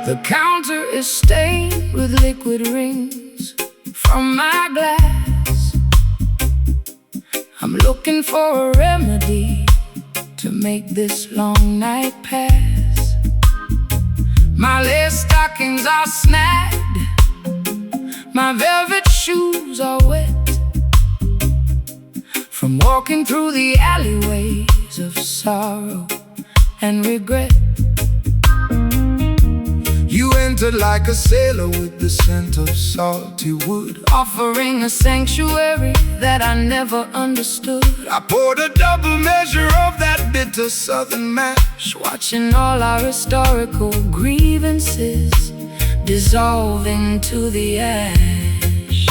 The counter is stained with liquid rings from my glass. I'm looking for a remedy to make this long night pass. My lace stockings are snagged, my velvet shoes are wet from walking through the alleyways of sorrow and regret. You entered like a sailor with the scent of salty wood, offering a sanctuary that I never understood. I poured a double measure of that bitter southern mash, watching all our historical grievances dissolving to the ash.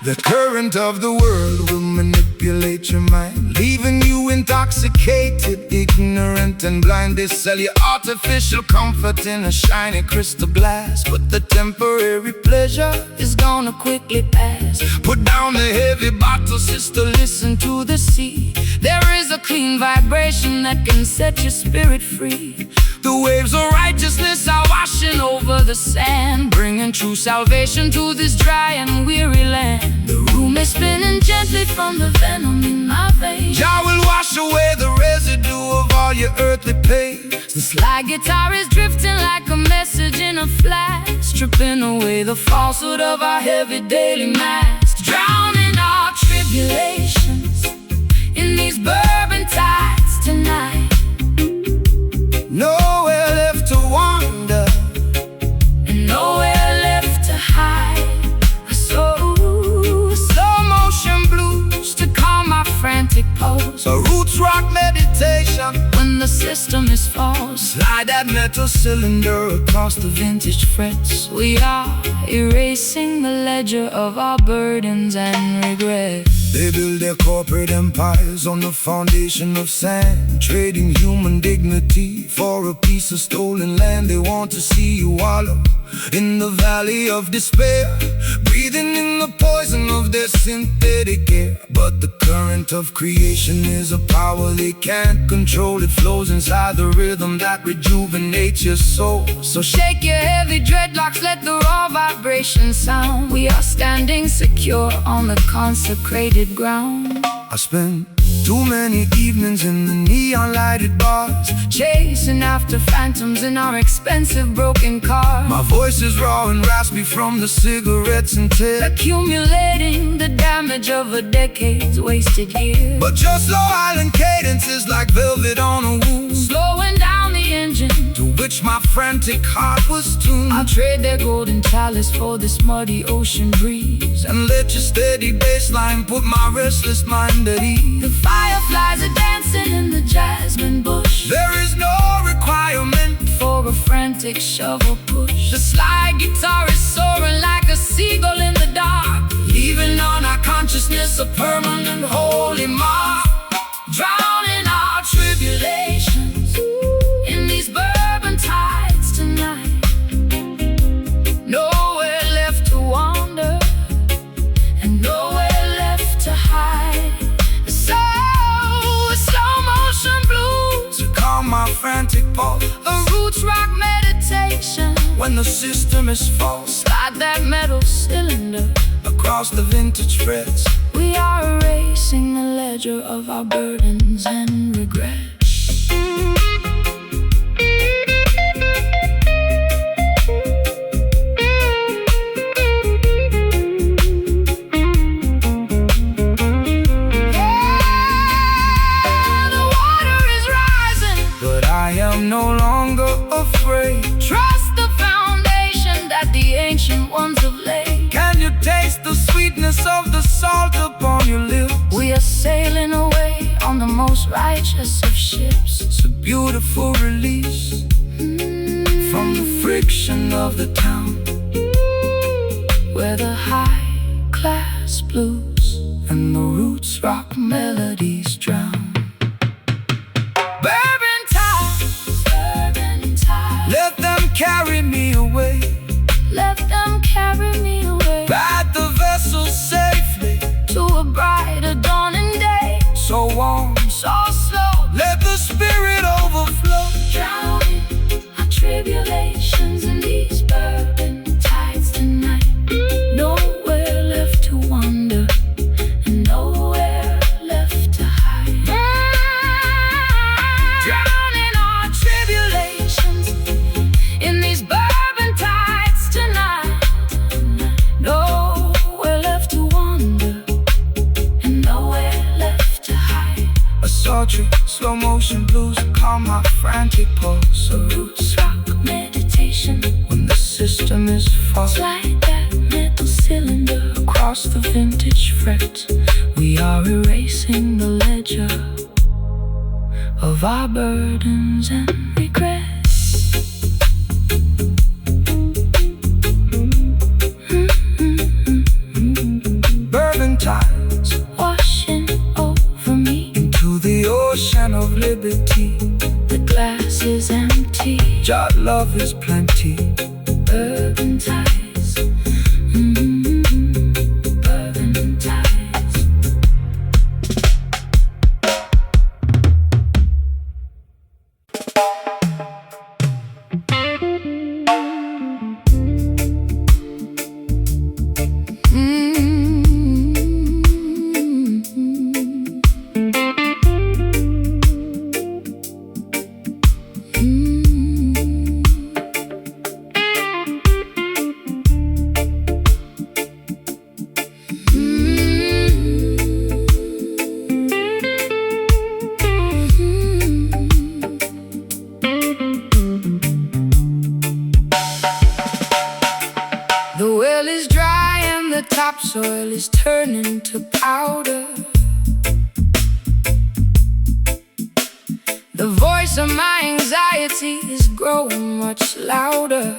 The current of the world will manipulate your mind, leaving you intoxicated, ignorant and blind. They sell you artificial comfort in a shiny crystal glass, but the temporary pleasure is gonna quickly pass. Put down the heavy bottle, sister, listen to the sea. There is a clean vibration that can set your spirit free. The waves of righteousness are washing over the sand, bringing true salvation to this dry and weary land. The room is spinning gently from the venom in my veins. Jah will wash away the residue of all your earthly pain. The slide guitar is drifting like a message in a flash, stripping away the falsehood of our heavy daily masks, drowning our tribulations in these bourbon tides tonight. Nowhere left to wander, and nowhere left to hide. Slow motion blues to calm my frantic pulse, a roots rock meditation when the system is false. Slide that metal cylinder across the vintage frets. We are erasing the ledger of our burdens and regrets. They build their corporate empires on the foundation of sand, trading human dignity for a piece of stolen land. They want to see you wallow in the valley of despair, breathing in the poison of their synthetic air. But the current of creation is a power they can't control. It flows inside the rhythm that rejuvenates your soul. So shake your heavy dreadlocks, let the raw vibrations sound. We are standing secure on the consecrated ground. I spent too many evenings in the neon lighted bars, chasing after phantoms in our expensive broken car. My voice is raw and raspy from the cigarettes and tears, accumulating the damage of a decade's wasted years. But your slow island cadence is like velvet on a wound, slowing down the engine to which my frantic heart was tuned. I'll trade their golden chalice for this muddy ocean breeze, and let your steady bassline put my restless mind at ease. The fireflies are dancing in the jasmine bush. There is no requirement for a frantic shovel push. The slide guitar is soaring like a seagull in the dark, leaving on our consciousness a permanent holy mark, drowning our tribulations in these bourbon tides tonight. Nowhere left to wander, and nowhere left to hide. Slow motion blues to calm my frantic pulse, a roots rock meditation when the system is false. Slide that metal cylinder across the vintage frets. We are erasing the ledger of our burdens and regrets. No longer afraid. Trust the foundation that the ancient ones have laid. Can you taste the sweetness of the salt upon your lips? We are sailing away on the most righteous of ships. It's a beautiful release from the friction of the town, where the high-class blues and the roots rock melodies drown. Let them carry me away. Let them carry me away. Ride the vessel safely to a brighter dawning day. So warm, so slow. Let the spirit overflow, drowning our tribulations. fall. Slide that metal cylinder across the vintage frets. We are erasing the ledger of our burdens and regrets. Bourbon tides Washing over me, into the ocean of liberty. the glass is empty. Your love is plenty. Bourbon ties, bourbon ties. The well is dry and the topsoil is turning to powder. The voice of my anxiety is growing much louder.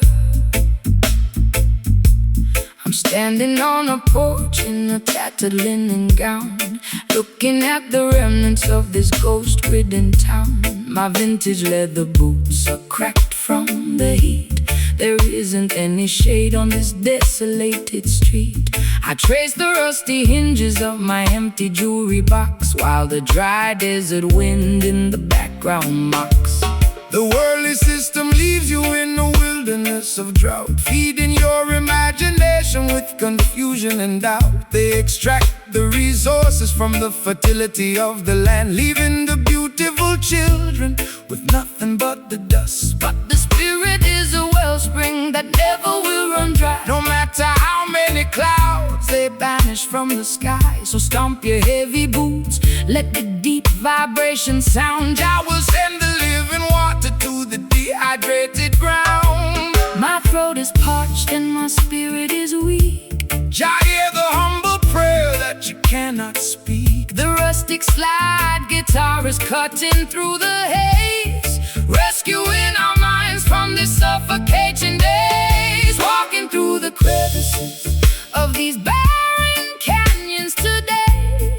I'm standing on a porch in a tattered linen gown, looking at the remnants of this ghost-ridden town. My vintage leather boots are cracked from the heat. There isn't any shade on this desolated street. I trace the rusty hinges of my empty jewelry box, while the dry desert wind in the background mocks. The worldly system leaves you in a wilderness of drought, feeding your imagination with confusion and doubt. They extract the resources from the fertility of the land, leaving the beautiful children with nothing but the dust. But the spirit is a wellspring that never will run dry. No matter how many clouds They banish from the sky. So stomp your heavy boots, let the deep vibration sound. I will send the living water to the dehydrated ground. My throat is parched and my spirit is weak. Jah hear the humble prayer that you cannot speak. The rustic slide guitar is cutting through the haze, rescuing our minds from this suffocating days. Walking through the crevices of these barren canyons today,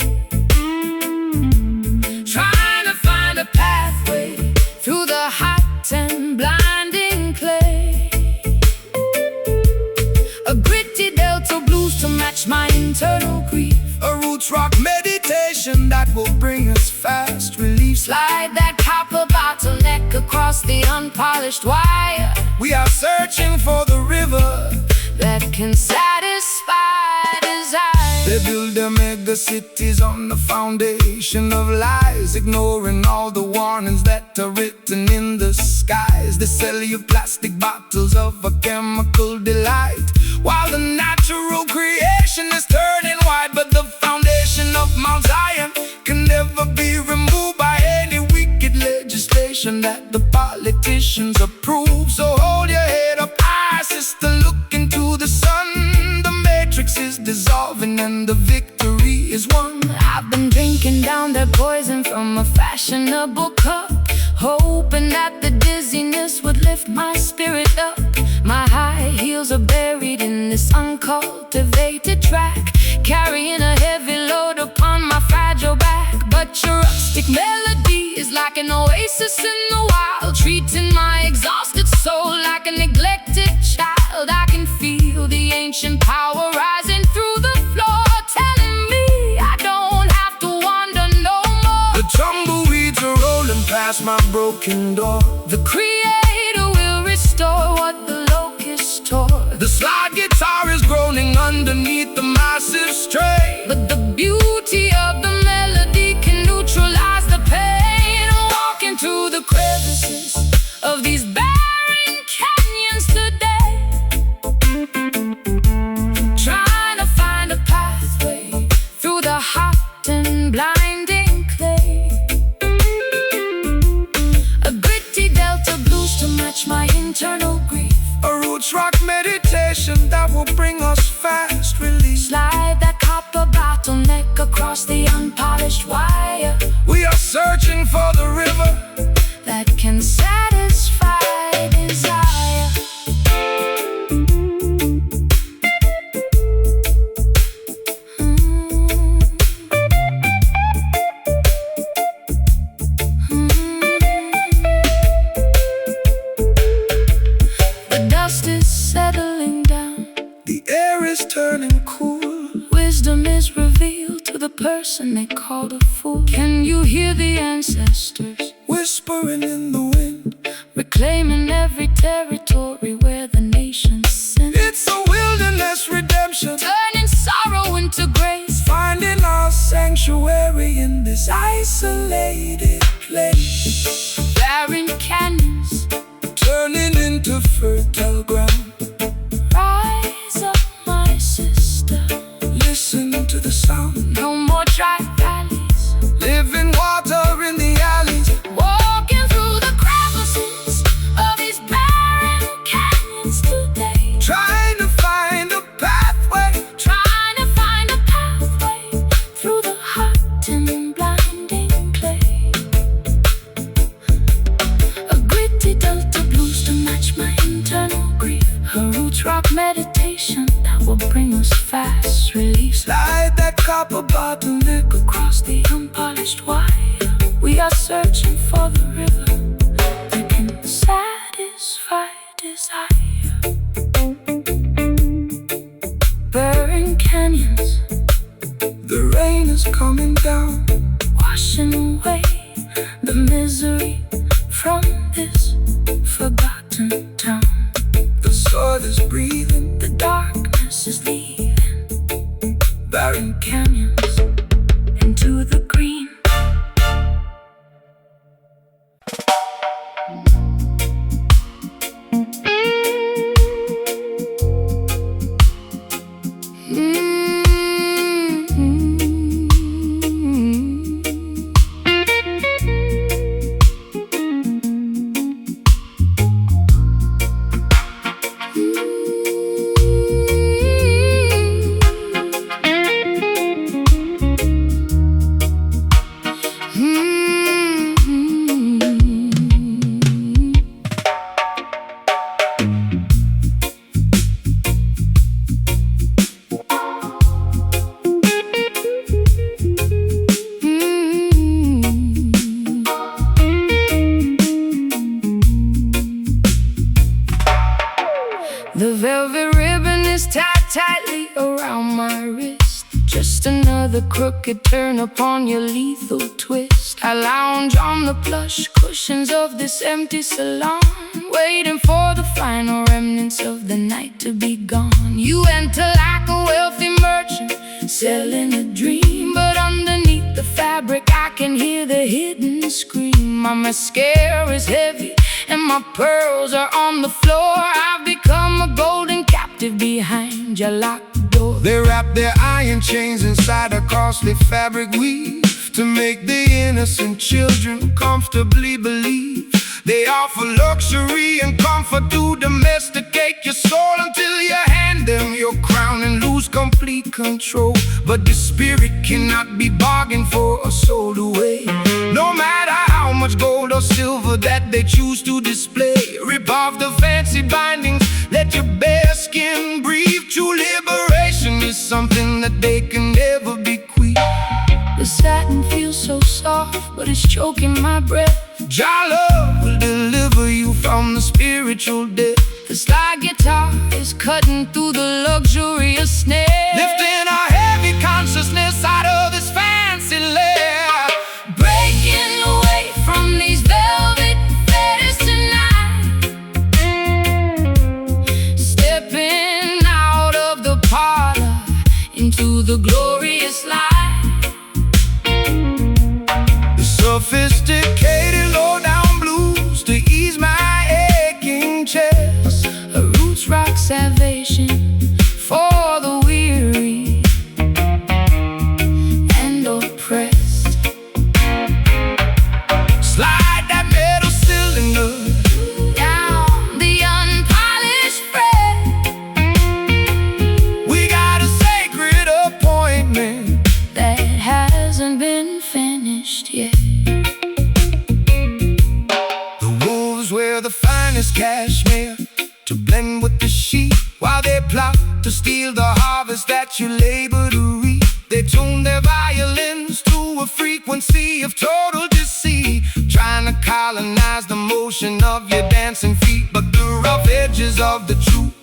trying to find a pathway through the hot and blinding clay. A gritty delta blues to match my internal grief. A roots rock meditation that will bring us fast relief. Slide that copper bottleneck across the unpolished wire. We are searching for the river that can satisfy desire. They build their mega cities on the foundation of lies, ignoring all the warnings that are written in the skies. They sell you plastic bottles of a chemical delight, while the natural creation is turning white. But the foundation of Mount Zion can never be removed by any wicked legislation that the politicians approve. So hold your head up high, sister, look into the sun. The matrix is dissolving and the victory is won. I've been drinking down that poison from a fashionable cup, hoping that the dizziness would lift my spirit up. My high heels are buried in this uncultivated track, carrying a heavy load upon my fragile back. But your rustic melody is like an oasis in the wild, treating my exhausted soul like a neglected child. I can feel the ancient power rising through the floor, telling me I don't have to wander no more. The tumbleweeds are rolling past my broken door. The Creator will restore what the locusts tore. The slide guitar is groaning underneath the massive strain. But the beauty of the melody can neutralize the pain. Walking through the crevices of these barren canyons today, trying to find a pathway through the hot and blinding clay. A gritty delta blues to match my internal grief. A roots rock meditation that will bring us fast release. Slide that copper bottleneck across the unpolished wire. We are searching for the river that can satisfy desire. The dust is settling down. The air is turning cool. Wisdom is revealed to the person they called a fool. Can you hear the ancestors whispering in the wind, reclaiming every territory where the nations sinned? It's a wilderness redemption, turning sorrow into grace, finding our sanctuary in this isolated place. Barren canyons turning into fertile ground. Rise up, my sister, listen to the sound. No more dry valleys, living water in the alleys. Walking through the crevices of these barren canyons today. Trying to find a pathway, trying to find a pathway through the hot and blinding clay. A gritty delta blues to match my internal grief. A roots rock meditation that will bring us fast relief. Slide that copper bottleneck across the unpolished wire. We are searching for the river that can satisfy desire. Barren canyons, the rain is coming down, washing away the misery from this forgotten town. The soil is breathing, the darkness is leaving. Barren canyons into the green. The velvet ribbon is tied tightly around my wrist. Just another crooked turn upon your lethal twist. I lounge on the plush cushions of this empty salon, waiting for the final remnants of the night to be gone. You enter like a wealthy merchant, selling a dream, but underneath the fabric I can hear the hidden scream. My mascara is heavy and my pearls are on the floor. I've become a golden captive behind your locked door. They wrap their iron chains inside a costly fabric weave to make the innocent children comfortably believe they offer luxury and comfort to domesticate your soul until you hand them your crown and lose complete control. But the spirit cannot be bargained for or sold away. No matter how much gold or silver that they choose to display, rip off the fancy bindings, let your bare skin breathe. True liberation is something that they can never bequeath. The satin feels so soft, but it's choking my breath. Jah love will deliver you from the spiritual death. The slide guitar is cutting through the luxurious snare, lifting a heavy consciousness out of this fancy lair. Breaking away from these velvet fetters tonight, stepping out of the parlor into the glorious light. Sophisticated low-down blues to ease my aching chest. A finest cashmere to blend with the sheep, while they plot to steal the harvest that you labor to reap. They tune their violins to a frequency of total deceit, trying to colonize the motion of your dancing feet. But the rough edges of the truth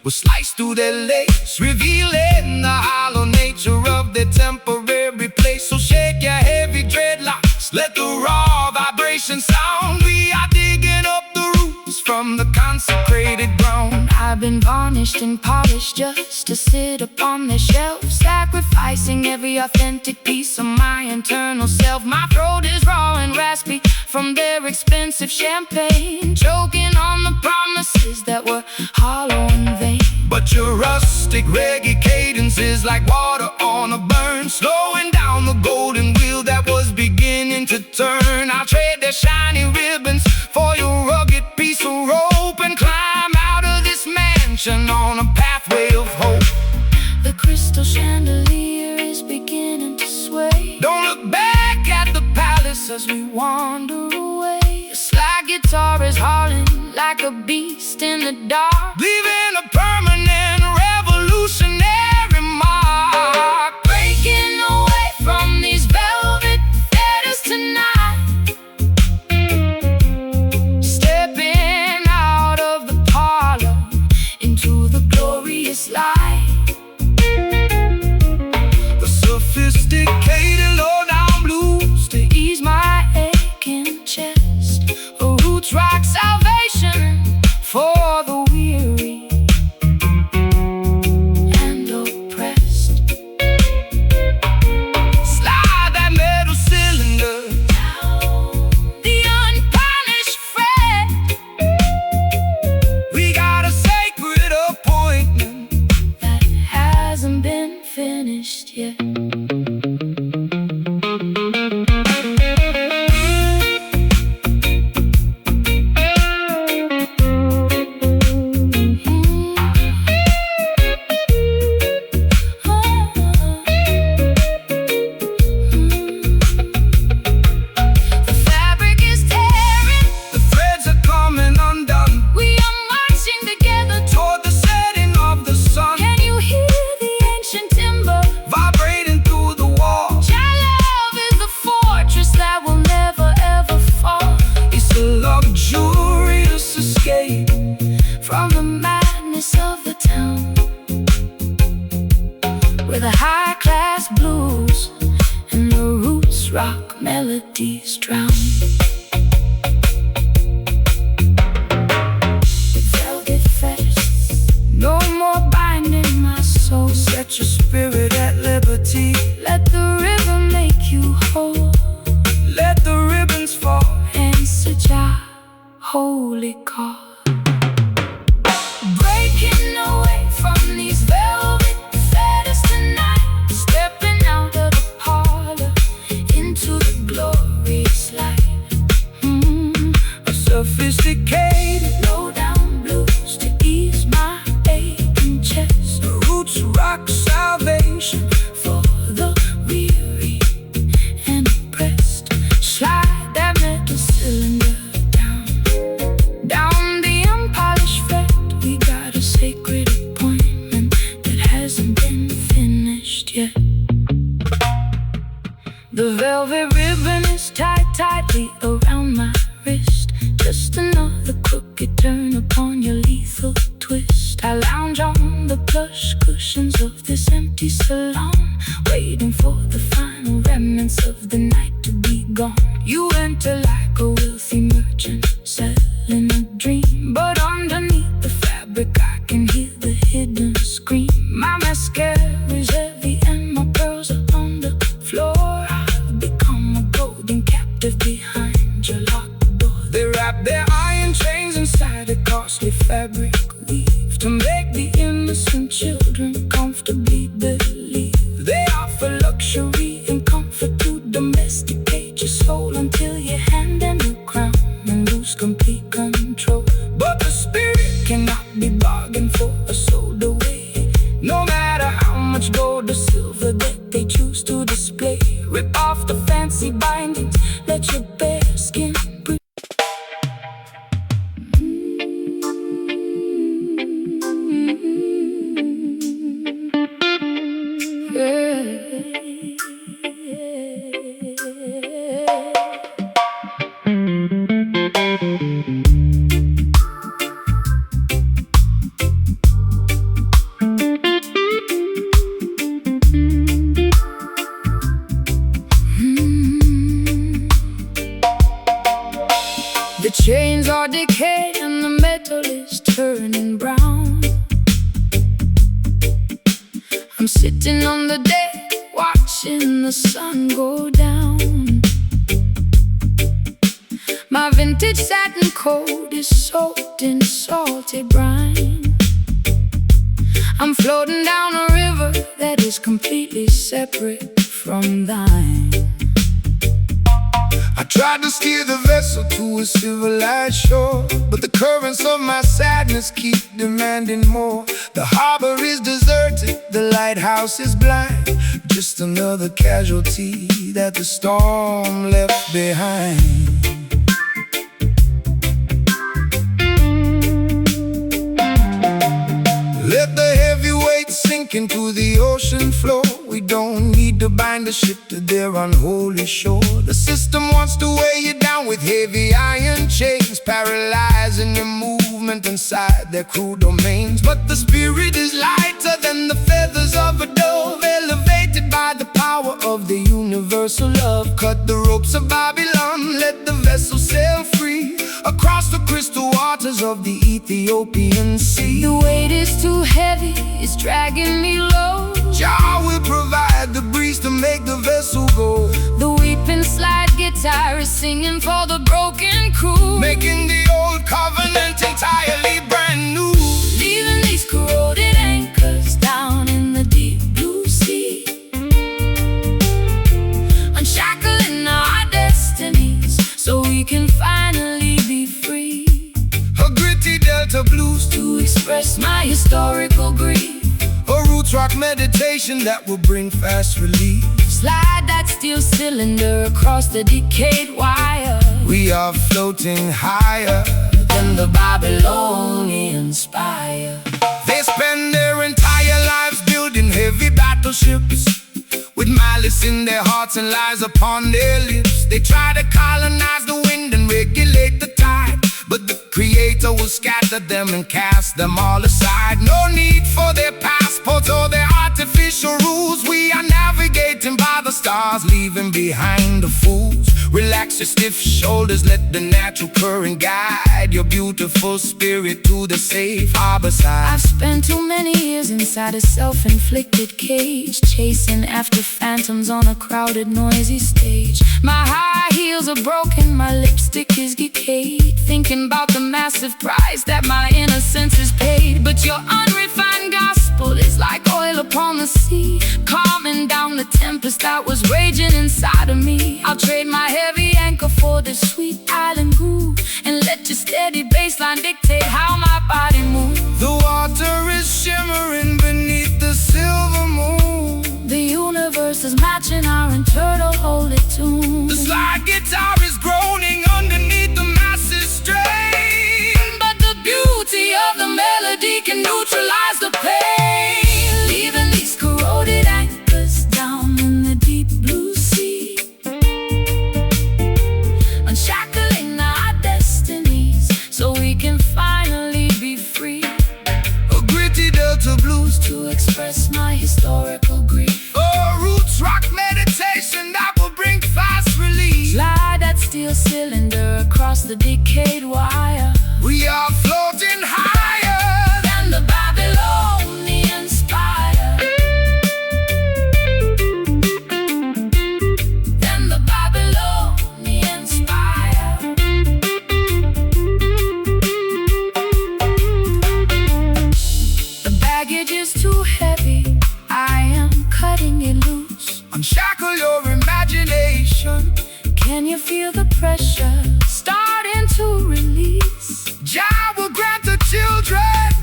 will slice through their lace, revealing the hollow nature of their temporary place. So shake your heavy dreadlocks, let the raw vibration sound. We are digging up the roots from the consecrated ground. I've been varnished and polished just to sit upon their shelf, sacrificing every authentic piece of my internal self. My throat is raw and raspy from their expensive champagne, choking on the promises that were hollow and vain. But your rustic reggae cadence is like water on a burn, slowing down the golden wheel that was beginning to turn. I'll trade their shiny ribbons for your rugged piece of rope, and climb out of this mansion on a pathway of hope. The crystal chandelier is beginning to sway. Don't look back at the palace as we wander away. A slide guitar is hauling like a beast in the dark, leaving a permanent revolutionary mark. Breaking away from these velvet fetters tonight, stepping out of the parlor into the glorious light. The sophisticated low-down blues to ease my aching chest, a roots rock salvation for the weary and oppressed. Slide that metal cylinder Down the unpunished fret. We got a sacred appointment that hasn't been finished yet. From the madness of the town, where the high-class blues and the roots rock melodies drown. Velvet fetters, no more binding my soul. Set your spirit at liberty. Let the river make you whole. Let the ribbons fall. Answer Jah, holy call. Breaking away from these velvet fetters tonight, stepping out of the parlor into the glorious light. A sophisticated low-down blues to ease my aching chest, a roots rock salvation for the weary and oppressed. Slide that metal cylinder down the unpolished fret. We got a sacred appointment that hasn't been finished yet. The velvet ribbon is tied tightly around my wrist, just another crooked turn upon your lethal twist. I lounge on the plush cushions of this empty salon, waiting for the final remnants of the night to be gone. You enter like a wealthy merchant selling a dream, but underneath the fabric I can hear the hidden scream. My mascara is heavy and my pearls are on the floor. I've become a golden captive behind your locked door. They wrap their iron chains inside a costly fabric weave to make the innocent children comfortably believe. They offer luxury and comfort to domesticate your soul until you hand them a crown and lose complete control. But the spirit cannot be bargained for or sold away, no matter how much gold or silver that they choose to display. Rip off the fancy bindings, let your bare skin breathe. turning brown. I'm sitting on the deck, watching the sun go down. My vintage satin coat is soaked in salty brine. I'm floating down a river that is completely separate from thine. I tried to steer the vessel to a civilized shore, but the currents of my sadness keep demanding more. The harbor is deserted, the lighthouse is blind, just another casualty that the storm left behind. Let the heavy weight sink into the ocean floor. We don't need to bind the ship to their unholy shore. The system wants to weigh you down with heavy iron chains, paralyzing your movement inside their cruel domains. But the spirit is lighter than the feathers of a dove, elevated by the power of the universal love. Cut the ropes of Babylon, let the vessel sail free across the crystal waters of the Ethiopian Sea. The weight is too heavy, it's dragging me low. Jah will provide the breeze to make the vessel go. The weeping slide guitar is singing for the broken crew, making the old covenant entirely brand new. Leaving these corroded anchors down in the deep blue sea, unshackling our destinies so we can finally be free. A gritty Delta blues to express my historical grief. A roots rock meditation that will bring fast relief. Slide that steel cylinder across the decayed wire. We are floating higher than the Babylonian spire. They spend their entire lives building heavy battleships, with malice in their hearts and lies upon their lips. They try to colonize the wind and regulate the tide, but the Creator will scatter them and cast them all aside. No need for their passports or their artificial rules. We are navigating by the stars, leaving behind the fools. Relax your stiff shoulders, let the natural current guide your beautiful spirit to the safe harbor side. I've spent too many years inside a self-inflicted cage, chasing after phantoms on a crowded, noisy stage. My high heels are broken, my lipstick is decayed, thinking about the massive price that my innocence is paid. But your unrefined gospel is like oil upon the sea, calming down the tempest that was raging inside of me. I'll trade my heavy anchor for this sweet island groove, and let your steady bassline dictate how my body moves. The water is shimmering beneath the silver moon. The universe is matching our internal holy tune. The slide guitar is groaning underneath the massive strain, but the beauty of the melody can neutralize the pain. Leaving these corroded anchors down in the deep blue sea, unshackling our destinies so we can finally be free. A gritty Delta blues to express my historical grief. A roots rock meditation that will bring fast relief. Slide that steel cylinder across the decayed wire. We are floating higher than the Babylonian spire, than the Babylonian spire. The baggage is too heavy, I am cutting it loose. Unshackle your imagination. Can you feel the pressure starting to release? Jah will grant the children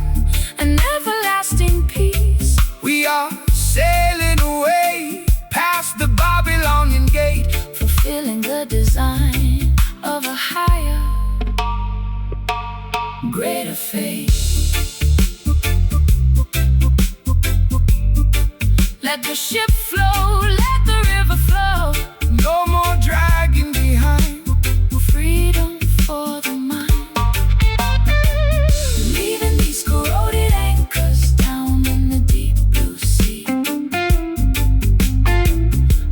an everlasting peace. We are sailing away past the Babylonian gate, fulfilling the design of a higher, greater fate. Let the ship flow, let the river flow. No more dragging behind. Freedom for the mind. Leaving these corroded anchors down in the deep blue sea,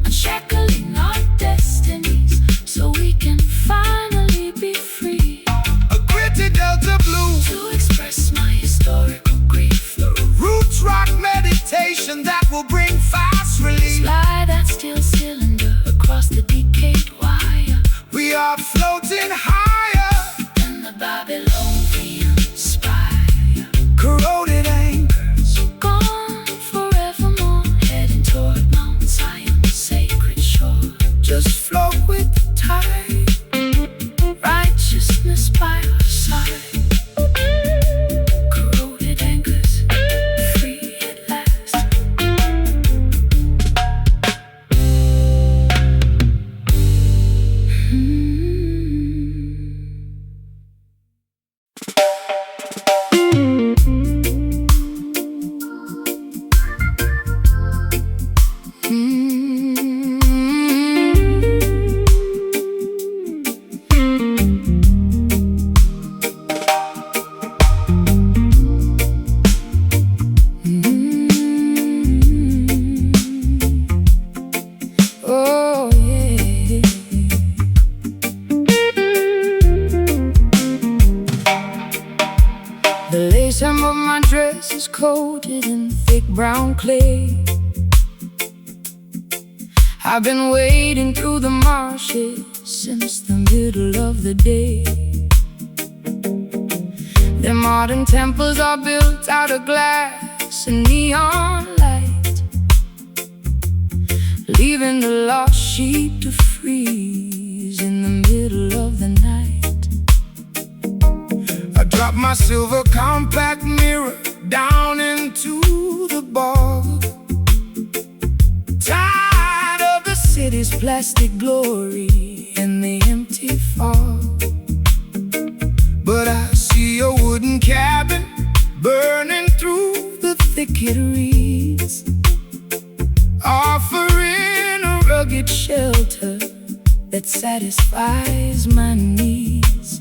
unshackling our destinies so we can finally be free. A gritty Delta blue to express face, hem of my dress is coated in thick brown clay. I've been wading through the marshes since the middle of the day. Their modern temples are built out of glass and neon light, leaving the lost sheep to freeze in the middle of the night. I dropped my silver compact mirror down into the bog, Tired of the city's plastic glory and the empty fog. but I see a wooden cabin Burning through the thicket reeds, offering a rugged shelter that satisfies my needs.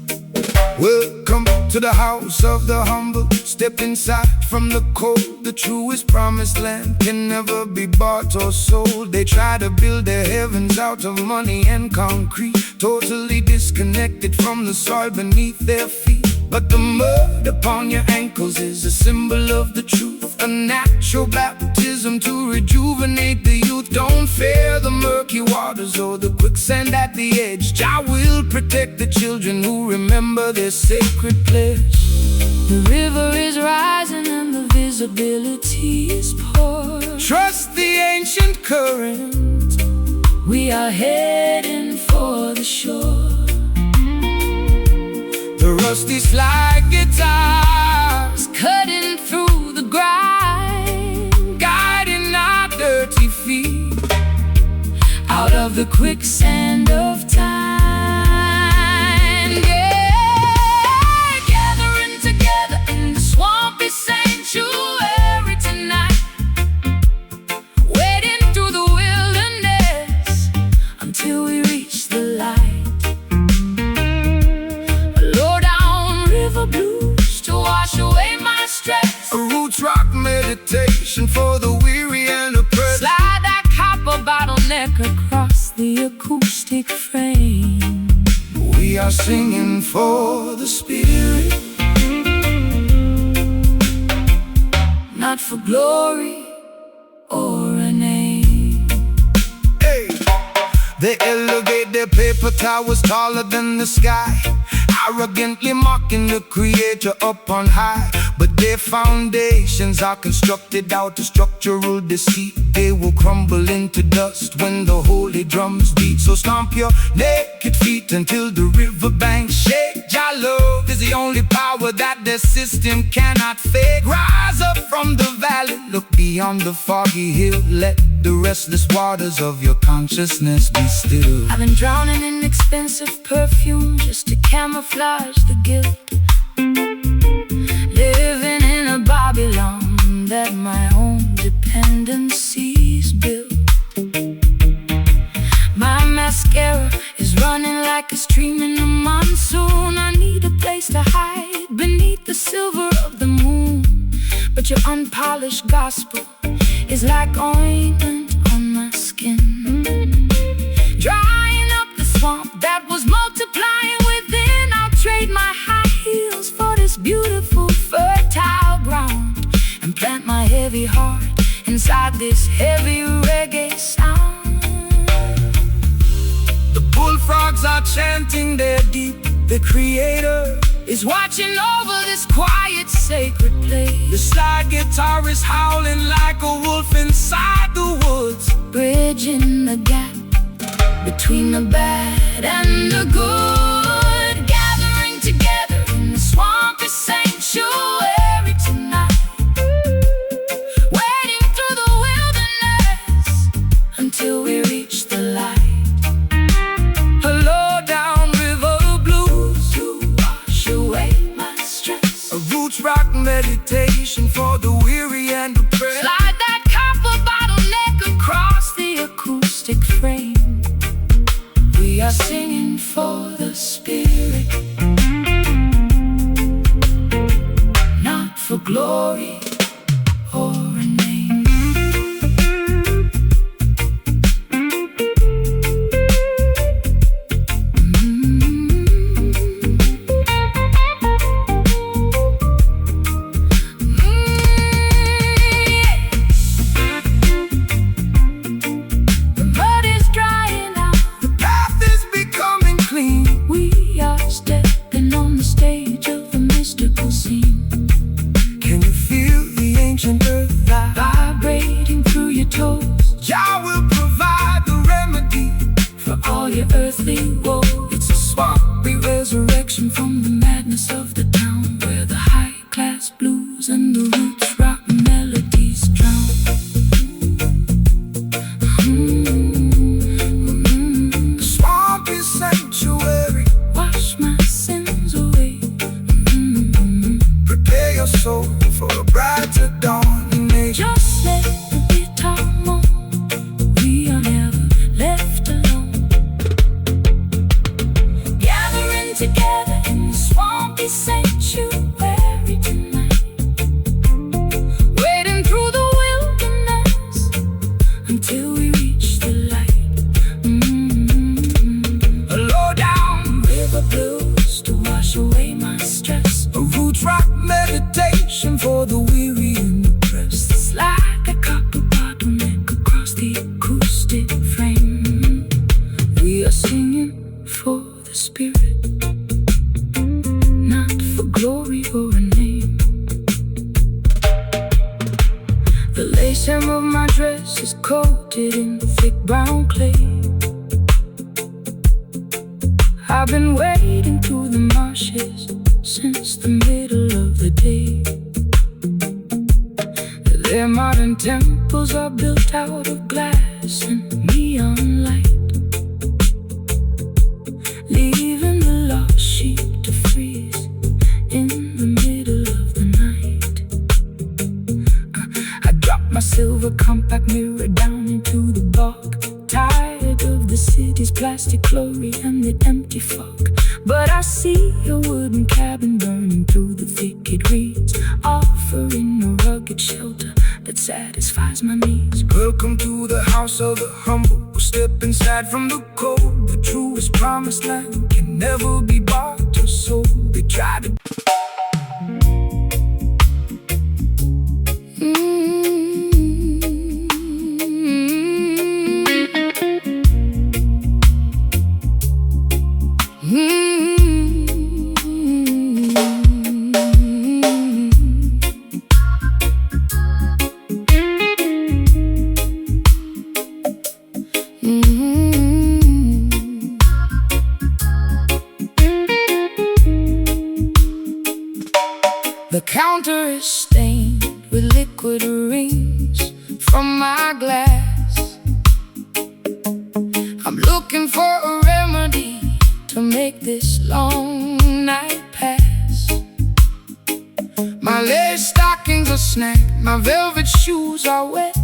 Welcome to the house of the humble. Step inside from the cold. The truest promised land can never be bought or sold. They try to build their heavens out of money and concrete, totally disconnected from the soil beneath their feet. But the mud upon your ankles is a symbol of the truth, a natural baptism to rejuvenate the youth. Don't fear the murky waters or the quicksand at the edge. Jah will protect the children who remember their sacred pledge. The river is rising and the visibility is poor. Trust the ancient current. We are heading for the shore. The rusty slide guitars Cutting through the grind, guiding our dirty feet out of the quicksand of time. Yeah, gathering together in the swampy sanctuary tonight, wading through the wilderness until we reach the light. Low down river blues to wash away my stress. A roots rock meditation for the weary and oppressed. Slide that copper bottleneck across the acoustic frame. We are singing for the spirit, not for glory or a name. hey. They elevate their paper towers taller than the sky, arrogantly mocking the creator up on high. But their foundations are constructed out of structural deceit. They will crumble into dust when the holy drums beat. So stomp your naked feet until the riverbanks shake. Jah love is the only power that their system cannot fake. Rise up from the valley, look beyond the foggy hill. Let the restless waters of your consciousness be still. I've been drowning in expensive perfume just to camouflage the guilt, living in a Babylon that my own dependencies built. My mascara is running like a stream in the monsoon. I need a place to hide beneath the silver of the moon. But your unpolished gospel is like ointment on my skin, drying up the swamp that was multiplying within. I'll trade my high heels for this beautiful fertile ground and plant my heavy heart inside this heavy reggae sound. The bullfrogs are chanting their deep. The creator Is watching over this quiet sacred place. The slide guitar is howling like a wolf inside the woods, Bridging the gap between the bad and the good, gathering together in the swampy sanctuary tonight, wading through the wilderness until we reach the light. a low down river blues To wash away my stress, a roots rock meditation for the weary and oppressed. slide that copper bottleneck across the acoustic frame. We are singing for the spirit, not for glory or a name. ancient earth vibrating through your toes. Jah will provide the remedy For all your earthly woes. It's a swampy resurrection from the madness of the town, where the high-class blues and the roots rock melodies drown. Swampy sanctuary, Wash my sins away. prepare your soul for a brighter dawn in nature. Just let the guitar moan. We are never left alone. Gathering together in the swampy sanctuary tonight, wading through the wilderness until we reach the light. A low down, River blues to wash away my stress. a roots rock meditation for the weary and oppressed. It's like a copper bottleneck across the acoustic frame. We are singing for the spirit, not for glory or a name. The lace hem of my dress is coated in thick brown clay. I've been wading through the marshes since the middle of the day. Their modern temples are built out of glass and neon light, leaving the lost sheep to freeze in the middle of the night. I dropped my silver compact mirror down into the bog, tired of the city's plastic glory and the empty fog. But I see a wooden cabin burning through the thicket reeds, offering a rugged shelter that satisfies my needs. Welcome to the house of the humble. Step inside from the cold. The truest promised land can never be bought or sold. They try to The counter is stained with liquid rings from my glass. I'm looking for a remedy to make this long night pass. My lace stockings are snagged, my velvet shoes are wet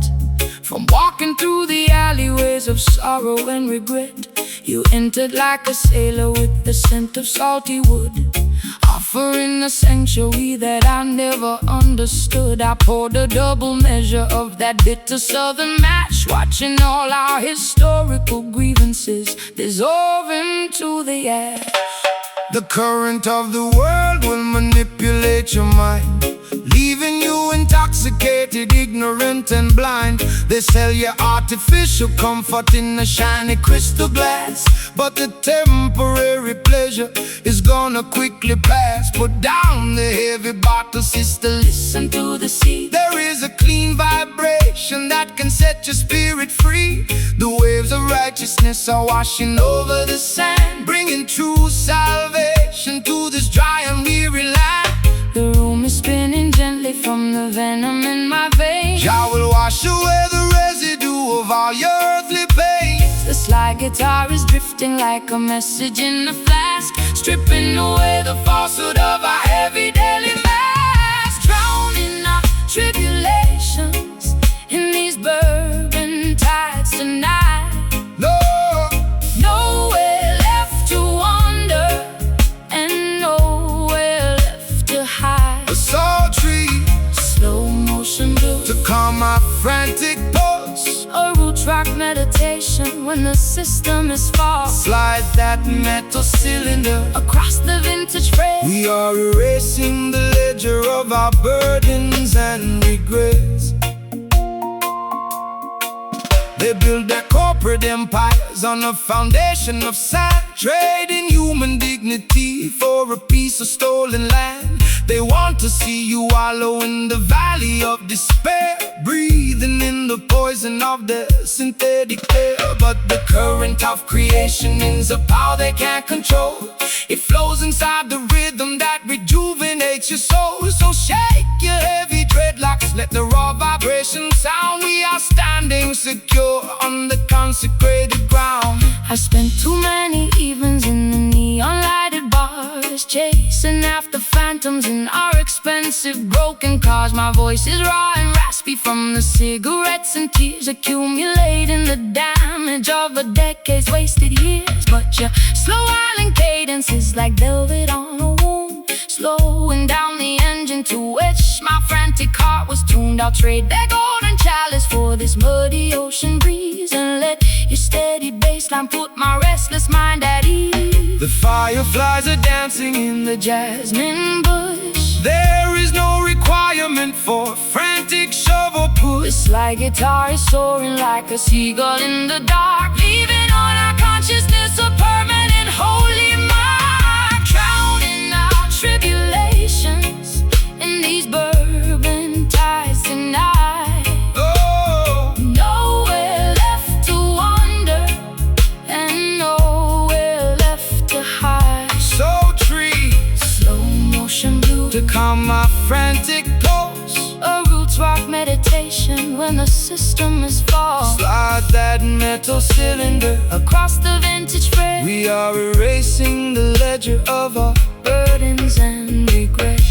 From walking through the alleyways of sorrow and regret. You entered like a sailor with the scent of salty wood, offering a sanctuary that I never understood. I poured a double measure of that bitter southern match, watching all our historical grievances dissolve into the ash. The current of the world will manipulate your mind, leaving you intoxicated, ignorant and blind. They sell you artificial comfort in a shiny crystal glass, but the temporary pleasure is gonna quickly pass. Put down the heavy bottle, sister, listen to the sea. There is a clean vibration that can set your spirit free. The waves of righteousness are washing over the sand, bringing true salvation to this dry and weary land. The room is spinning gently from the venom in my veins. Jah will wash away the residue of all your earthly pain. The slide guitar is drifting like a message in a flask, stripping away the falsehood of our heavy daily mask. Drowning our tribulations in these bourbon tides tonight. No, Nowhere left to wander and nowhere left to hide. a sultry Slow motion blues, to calm my frantic pulse. a roots rock meditation when the system is false. Slide that metal cylinder. Across the vintage frame, We are erasing the ledger of our burdens and regrets. They build their corporate empires on a foundation of sand, trading human dignity for a piece of stolen land. They want to see you wallow in the valley body of despair, breathing in the poison of the synthetic air. But the current of creation is a power they can't control. It flows inside the rhythm that rejuvenates your soul. So shake your heavy dreadlocks, let the raw vibration sound. We are standing secure on the consecrated ground. I spent too many evenings in the neon lighted bars, chasing after phantoms in our expensive broken cars. My voice is raw and raspy from the cigarettes and tears, accumulating the damage of a decade's wasted years. But your slow island cadence is like velvet on a wound, slowing down the engine to which my frantic heart was tuned. I'll trade that golden chalice for this muddy ocean breeze, and let your steady bassline put my restless mind at ease. The fireflies are dancing in the Jasmine bush, there is no requirement for frantic shovel push. this slide guitar is soaring like a seagull in the dark, leaving on our consciousness a permanent holy mark. Drowning out tribulations in these bourbon tides tonight. Oh, Nowhere left to wander and nowhere left to hide. so trees Slow motion blue, to calm my frantic pulse. a roots rock meditation when the system is false. Slide that metal cylinder, Across the vintage fret, we are erasing the ledger of our burdens and regrets.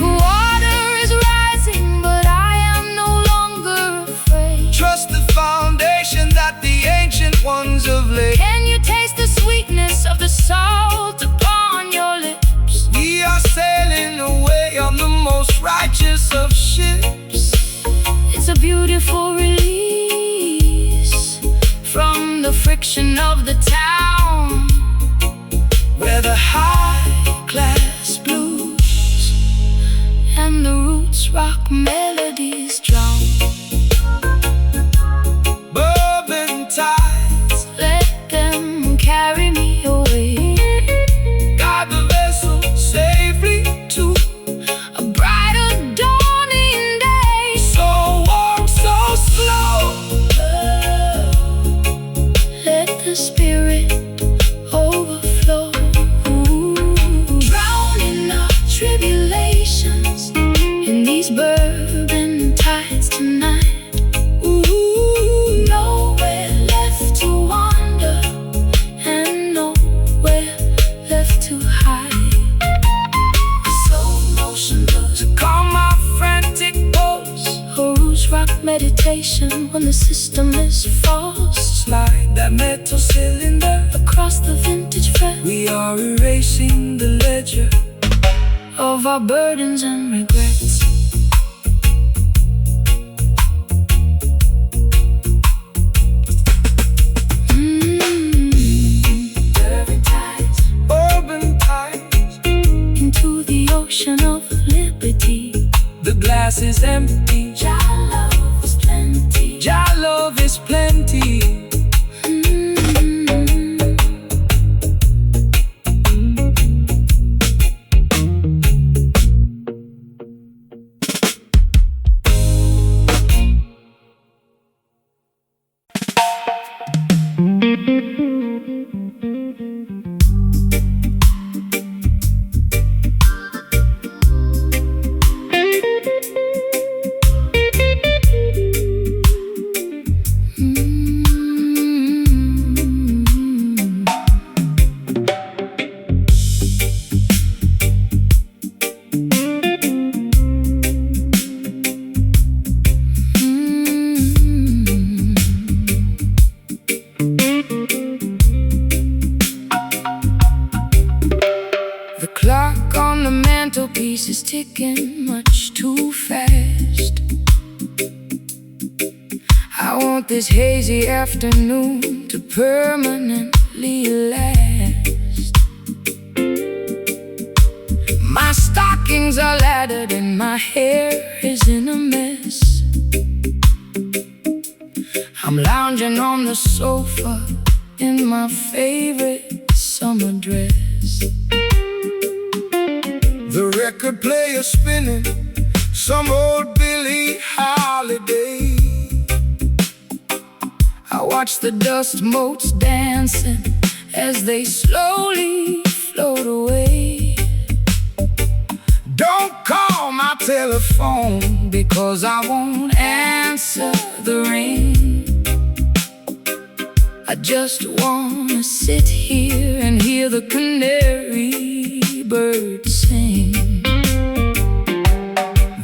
Water is rising, but I am no longer afraid. Trust the foundation that the ancient ones have laid. Can you taste the sweetness of the salt upon your lips? We are sailing away on the most righteous of ships. It's a beautiful release from the friction of the town, Where the high-class blues and the roots rock melodies drown. bourbon tides Let them carry me away, guide the vessel safely to a brighter dawning day. so warm, so slow. Let the spirit overflow, drowning our tribulations in these bourbon tides tonight. Nowhere left to wander and nowhere left to hide. Slow motion blues, Calm my frantic pulse. a roots rock meditation when the system is false. Slide that metal cylinder, Across the vintage fret we are erasing the ledger. of our burdens and regrets. Bourbon tides, Into the ocean of liberty, the glass is empty. Jah love is plenty. Jah love is plenty. mantelpiece is ticking much too fast. I want this hazy afternoon to permanently last. My stocking Things are laddered and my hair is in a mess. I'm lounging on the sofa in my favorite summer dress. The record player spinning some old Billie Holiday. I watch the dust motes dancing as they slowly float away. Don't call my telephone because I won't answer the ring. I just wanna sit here and hear the canary birds sing.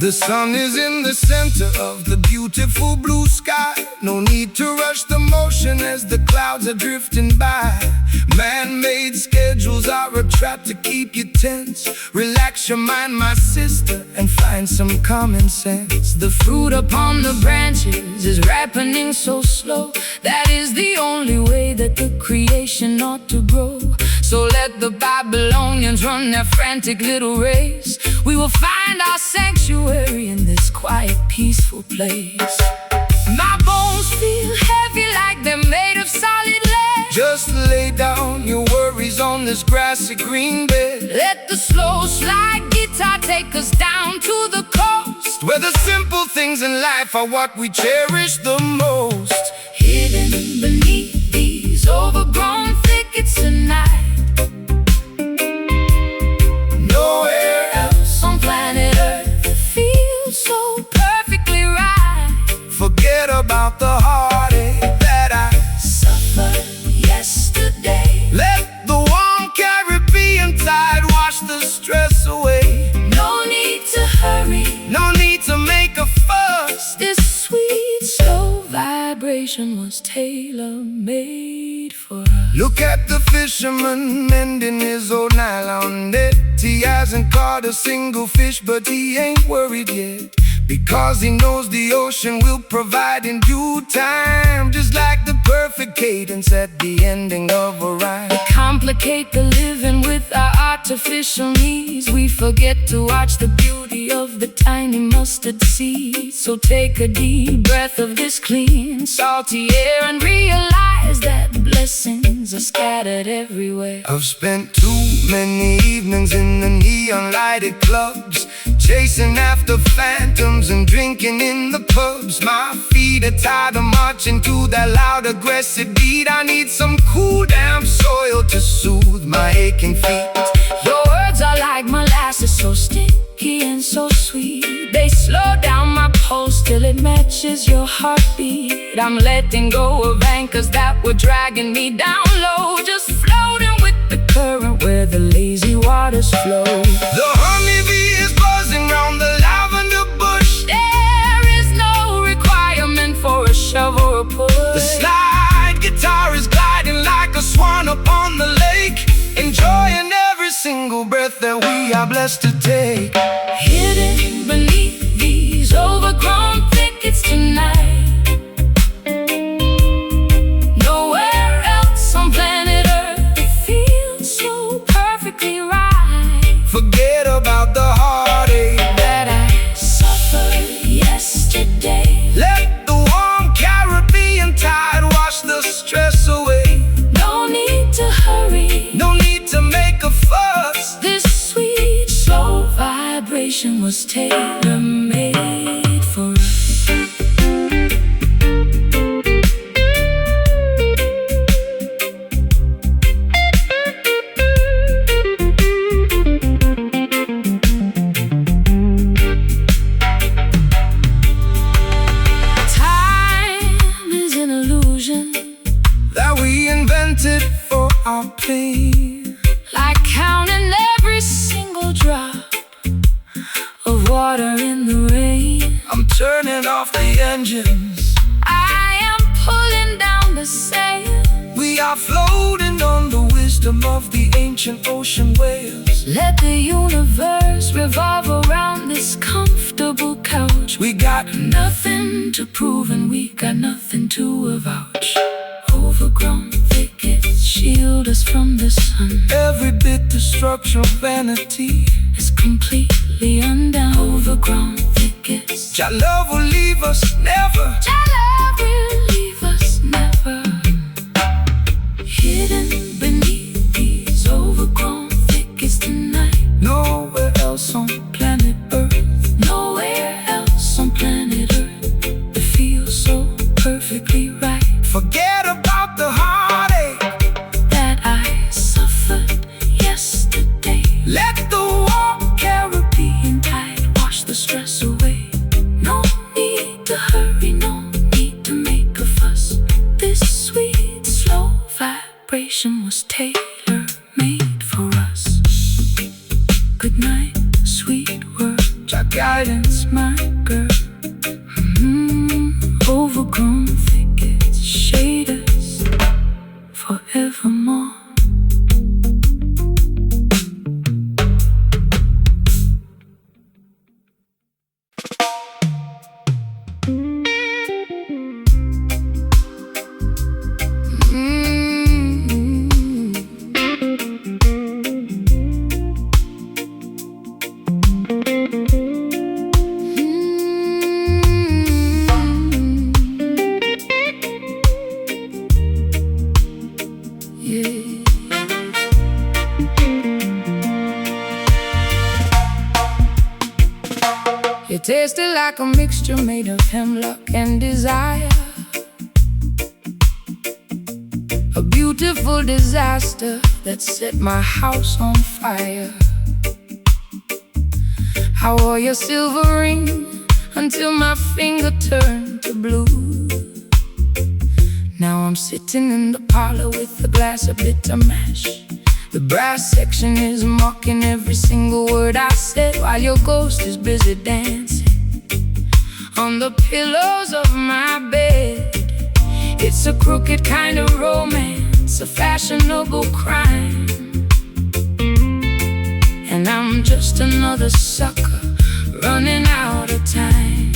The sun is in the center of the beautiful blue sky. No need to rush the motion as the clouds are drifting by. Man-made schedules are a trap to keep you tense. Relax your mind, my sister, and find some common sense. The fruit upon the branches is ripening so slow. That is the only way that the creation ought to grow. So let the Babylonians run their frantic little race. We will find our sanctuary in this quiet, peaceful place. My bones feel heavy like they're made of solid lead. Just lay down your worries on this grassy green bed. Let the slow slide guitar take us down to the coast, where the simple things in life are what we cherish the most. Hidden beneath these overgrown thickets tonight, nowhere else on planet Earth feels so perfectly right. Forget about the heartache that I suffered yesterday. Let the warm Caribbean tide wash the stress away. No need to hurry, no need to make a fuss. This sweet, slow vibration was tailor-made for us. Look at the fisherman mending his old nylon net. He hasn't caught a single fish, but he ain't worried yet, because he knows the ocean will provide in due time. Just like the perfect cadence at the ending of a rhyme. We complicate the living with our artificial needs. We forget to watch the beauty of the tiny mustard seed. So take a deep breath of this clean, salty air and realize that blessings are scattered everywhere. I've spent too many evenings in the neon lighted clubs, chasing after phantoms and drinking in the pubs. My feet are tired of marching to that loud aggressive beat. I need some cool damp soil to soothe my aching feet. Your words are like molasses, so sticky and so sweet. They slow down my pulse till it matches your heartbeat. I'm letting go of anchors that were dragging me down low, just floating with the current where the lazy waters flow. The honeybee is buzzing round the lavender bush. There is no requirement for a shove or a push. The slide guitar is gliding like a swan upon the lake, enjoying every single breath that we are blessed to take. Hidden beneath these overgrown thickets tonight, nowhere else on planet Earth it feels so perfectly right. Forget about the heartache that I suffered yesterday. Let the warm Caribbean tide wash the stress away. No need to hurry, no need to make a fuss. This sweet, slow vibration was tailor-made for us. For our pain, like counting every single drop of water in the rain. I'm turning off the engines, I am pulling down the sail. We are floating on the wisdom of the ancient ocean waves. Let the universe revolve around this comfortable couch. We got nothing to prove and we got nothing to avouch. Overgrown thickets shield us from the sun. Every bit of structural vanity is completely undone. Overgrown thickets. Your love will leave us never. Your love will leave us never. Hidden beneath these overgrown thickets tonight. Nowhere else on planet Earth. Nowhere else on planet Earth. It feels so perfectly right. Forget about the heartache that I suffered yesterday. Let the warm Caribbean tide wash the stress away. No need to hurry, no need to make a fuss. This sweet, slow vibration was tailor-made for us. Good night, sweet word, your guidance, my girl. Overgrown thickets shade us forevermore. It tasted like a mixture made of hemlock and desire. A beautiful disaster that set my house on fire. I wore your silver ring until my finger turned to blue. Now I'm sitting in the parlor with a glass of bitter mash. The brass section is mocking every single word I said, while your ghost is busy dancing on the pillows of my bed. It's a crooked kind of romance, a fashionable crime, and I'm just another sucker running out of time.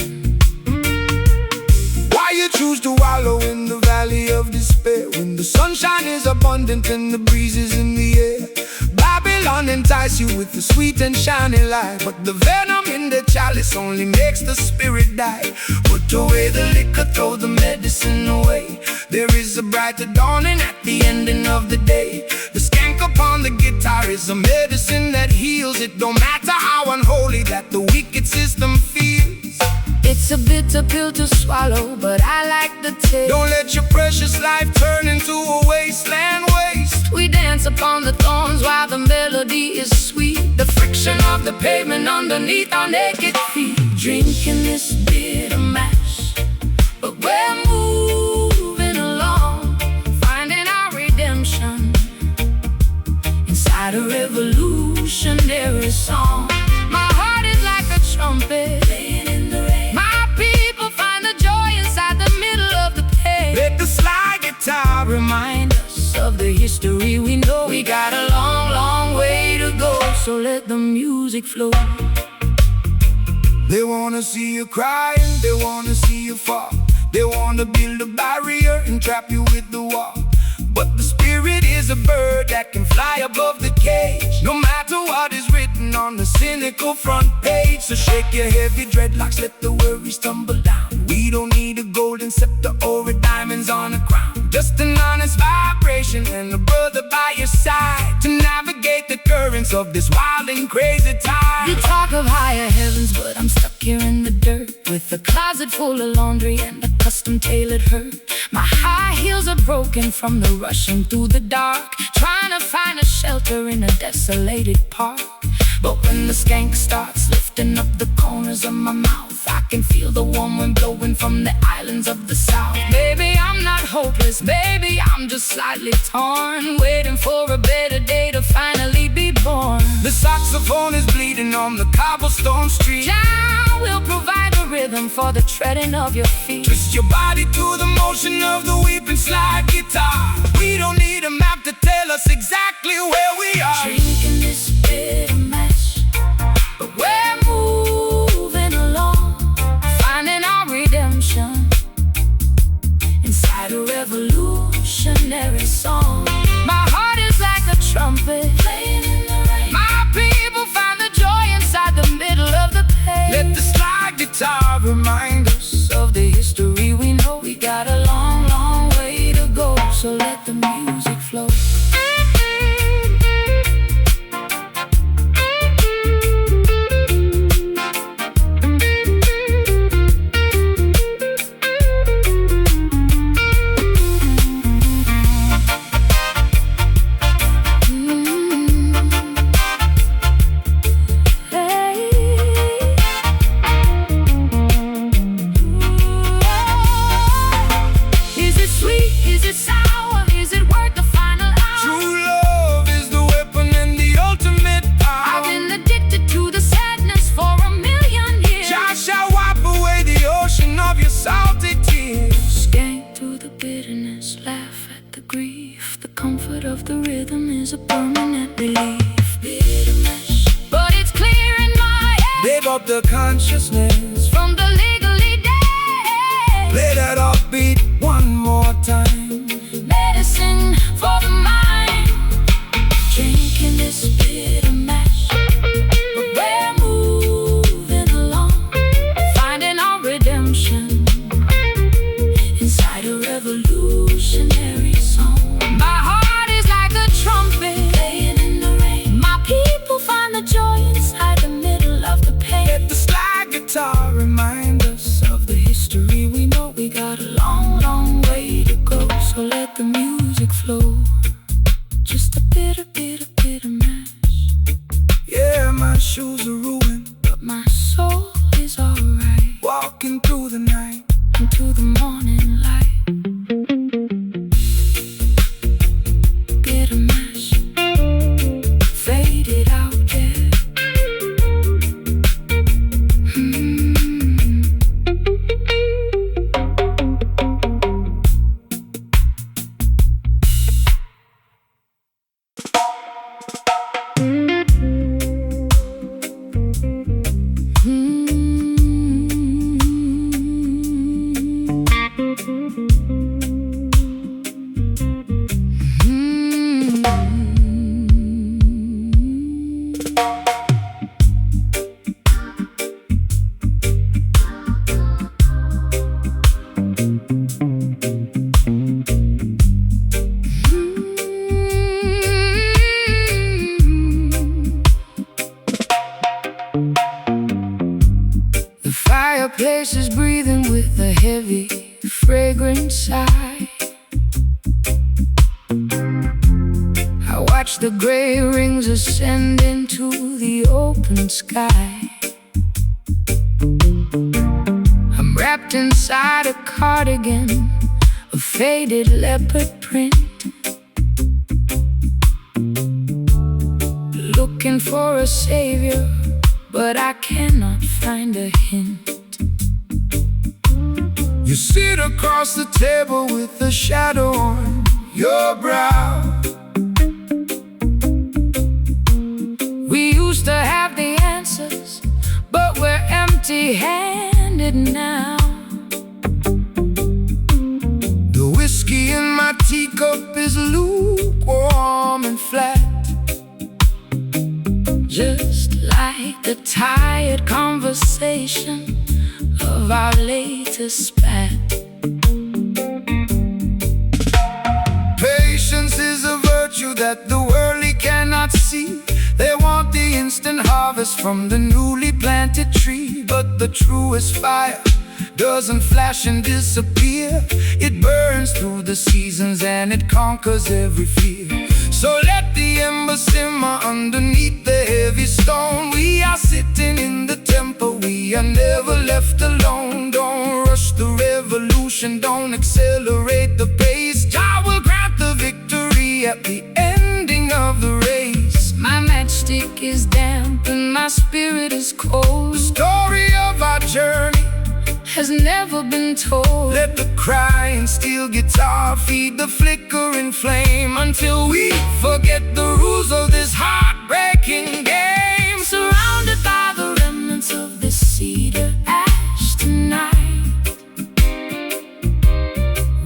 Why you choose to wallow in the valley of despair when the sunshine is abundant and the breeze is in the air? Babylon entice you with the sweet and shiny light, but the venom in the chalice only makes the spirit die. Put away the liquor, throw the medicine away. There is a brighter dawning at the ending of the day. The skank upon the guitar is a medicine that heals. It don't matter how unholy that the wicked system feels. It's a bitter pill to swallow, but I like the taste. Don't let your precious life turn into a wasteland waste. We dance upon the thorns while the melody is sweet. The friction of the pavement underneath our naked feet. Drinking this bitter mash, but we're moving along, finding our redemption inside a revolutionary song. My heart is like a trumpet playing in the rain. My people find the joy inside the middle of the pain. Let the slide guitar remind us of the history we know. We got a long, long way to go, so let the music flow. They wanna see you crying, they wanna see you fall. They wanna build a barrier and trap you with the wall. But the spirit is a bird that can fly above the cage, no matter what is written on the cynical front page. So shake your heavy dreadlocks, let the worries tumble down. We don't need a golden scepter or a diamonds on a crown. Just an honest vibration and a brother by your side to navigate the currents of this wild and crazy time. You talk of higher heavens, but I'm stuck here in the dirt, with a closet full of laundry and a custom-tailored hurt. My high heels are broken from the rushing through the dark, trying to find a shelter in a desolated park. But when the skank starts lifting up the corners of my mouth, I can feel the warm wind blowing from the islands of the south. Baby, I'm not hopeless, baby, I'm just slightly torn, waiting for a better day to finally be born. The saxophone is bleeding on the cobblestone street. Jah will provide a rhythm for the treading of your feet. Twist your body to the motion of the weeping slide guitar. We don't need a map to tell us exactly where we are. Drinking this bitter mash, but we're moving along, finding our redemption inside a revolutionary song. guitar remind us of the history we know. We got a long, long way to go, so let the music flow. Of the rhythm is a permanent relief. Bitter mesh, but it's clear in my head. Live up the consciousness from the legally dead. Play that upbeat one more time. Medicine for the mind. Drinking this bitter mash, but we're moving along, finding our redemption inside a revolutionary song. My heart trumpet playing in the rain. My people find the joy inside the middle of the pain. Let the slide guitar remind us of the history we know. We got a long, long way to go, so let the music flow. Just a bitter, bitter, bitter mash. Yeah, my shoes are ruined, but my soul is alright. Walking through the night into the morning light. Fireplace is breathing with a heavy, fragrant sigh. I watch the gray rings ascend into the open sky. I'm wrapped inside a cardigan of faded leopard print, looking for a savior, but I cannot find a hint. You sit across the table with a shadow on your brow. We used to have the answers, but we're empty-handed now. The whiskey in my teacup is lukewarm and flat, just like the tired conversation of our latest spat. Patience is a virtue that the worldly cannot see. They want the instant harvest from the newly planted tree, but the truest fire doesn't flash and disappear. It burns through the seasons and it conquers every fear. So let the ember simmer underneath the heavy stone. We are sitting in the temple, we are never left alone. Don't rush the revolution, don't accelerate the pace. Jah will grant the victory at the ending of the race. My matchstick is damp and my spirit is cold. The story of our journey has never been told. Let the crying steel guitar feed the flickering flame until we forget the rules of this heartbreaking game. Surrounded by the remnants of this cedar ash tonight,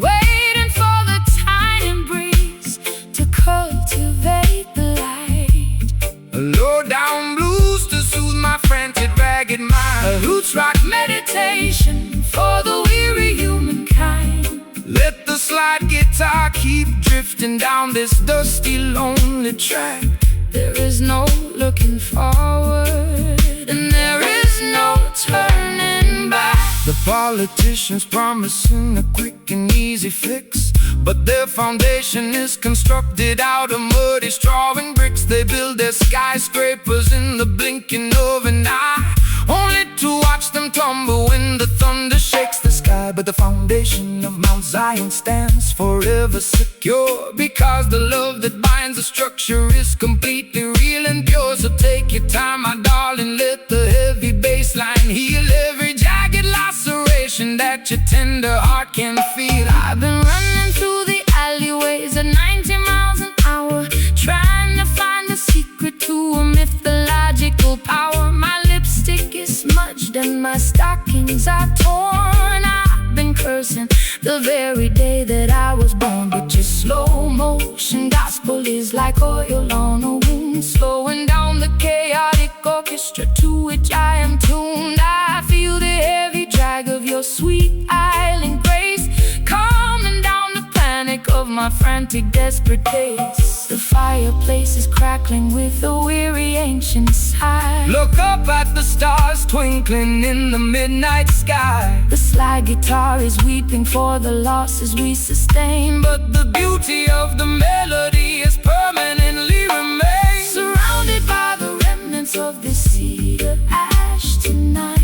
waiting for the tiny breeze to cultivate the light. A low down blues to soothe my frantic ragged mind. A roots rock meditation for the weary humankind. Let the slide guitar keep drifting down this dusty, lonely track. There is no looking forward, and there is no turning back. The politicians promising a quick and easy fix, but their foundation is constructed out of muddy straw and bricks. They build their skyscrapers in the blinking of an eye, only to watch them tumble when the thunder shakes the sky. But the foundation of Mount Zion stands forever secure, because the love that binds the structure is completely real and pure. So take your time, my darling, let the heavy bass line heal every jagged laceration that your tender heart can feel. I've been running through the alleyways at 90 miles an hour, trying to find the secret to a mythological power. My lipstick is smudged and my stockings are torn. I've been cursing the very day that I was born. But your slow motion gospel is like oil on a wound, slowing down the chaotic orchestra to which I am tuned. I feel the heavy drag of your sweet island grace, calming down the panic of my frantic, desperate pace. The fireplace is crackling with a weary ancient sigh. Look up at the stars twinkling in the midnight sky. The slide guitar is weeping for the losses we sustain, But the beauty of the melody is permanently remains, surrounded by the remnants of this cedar ash tonight,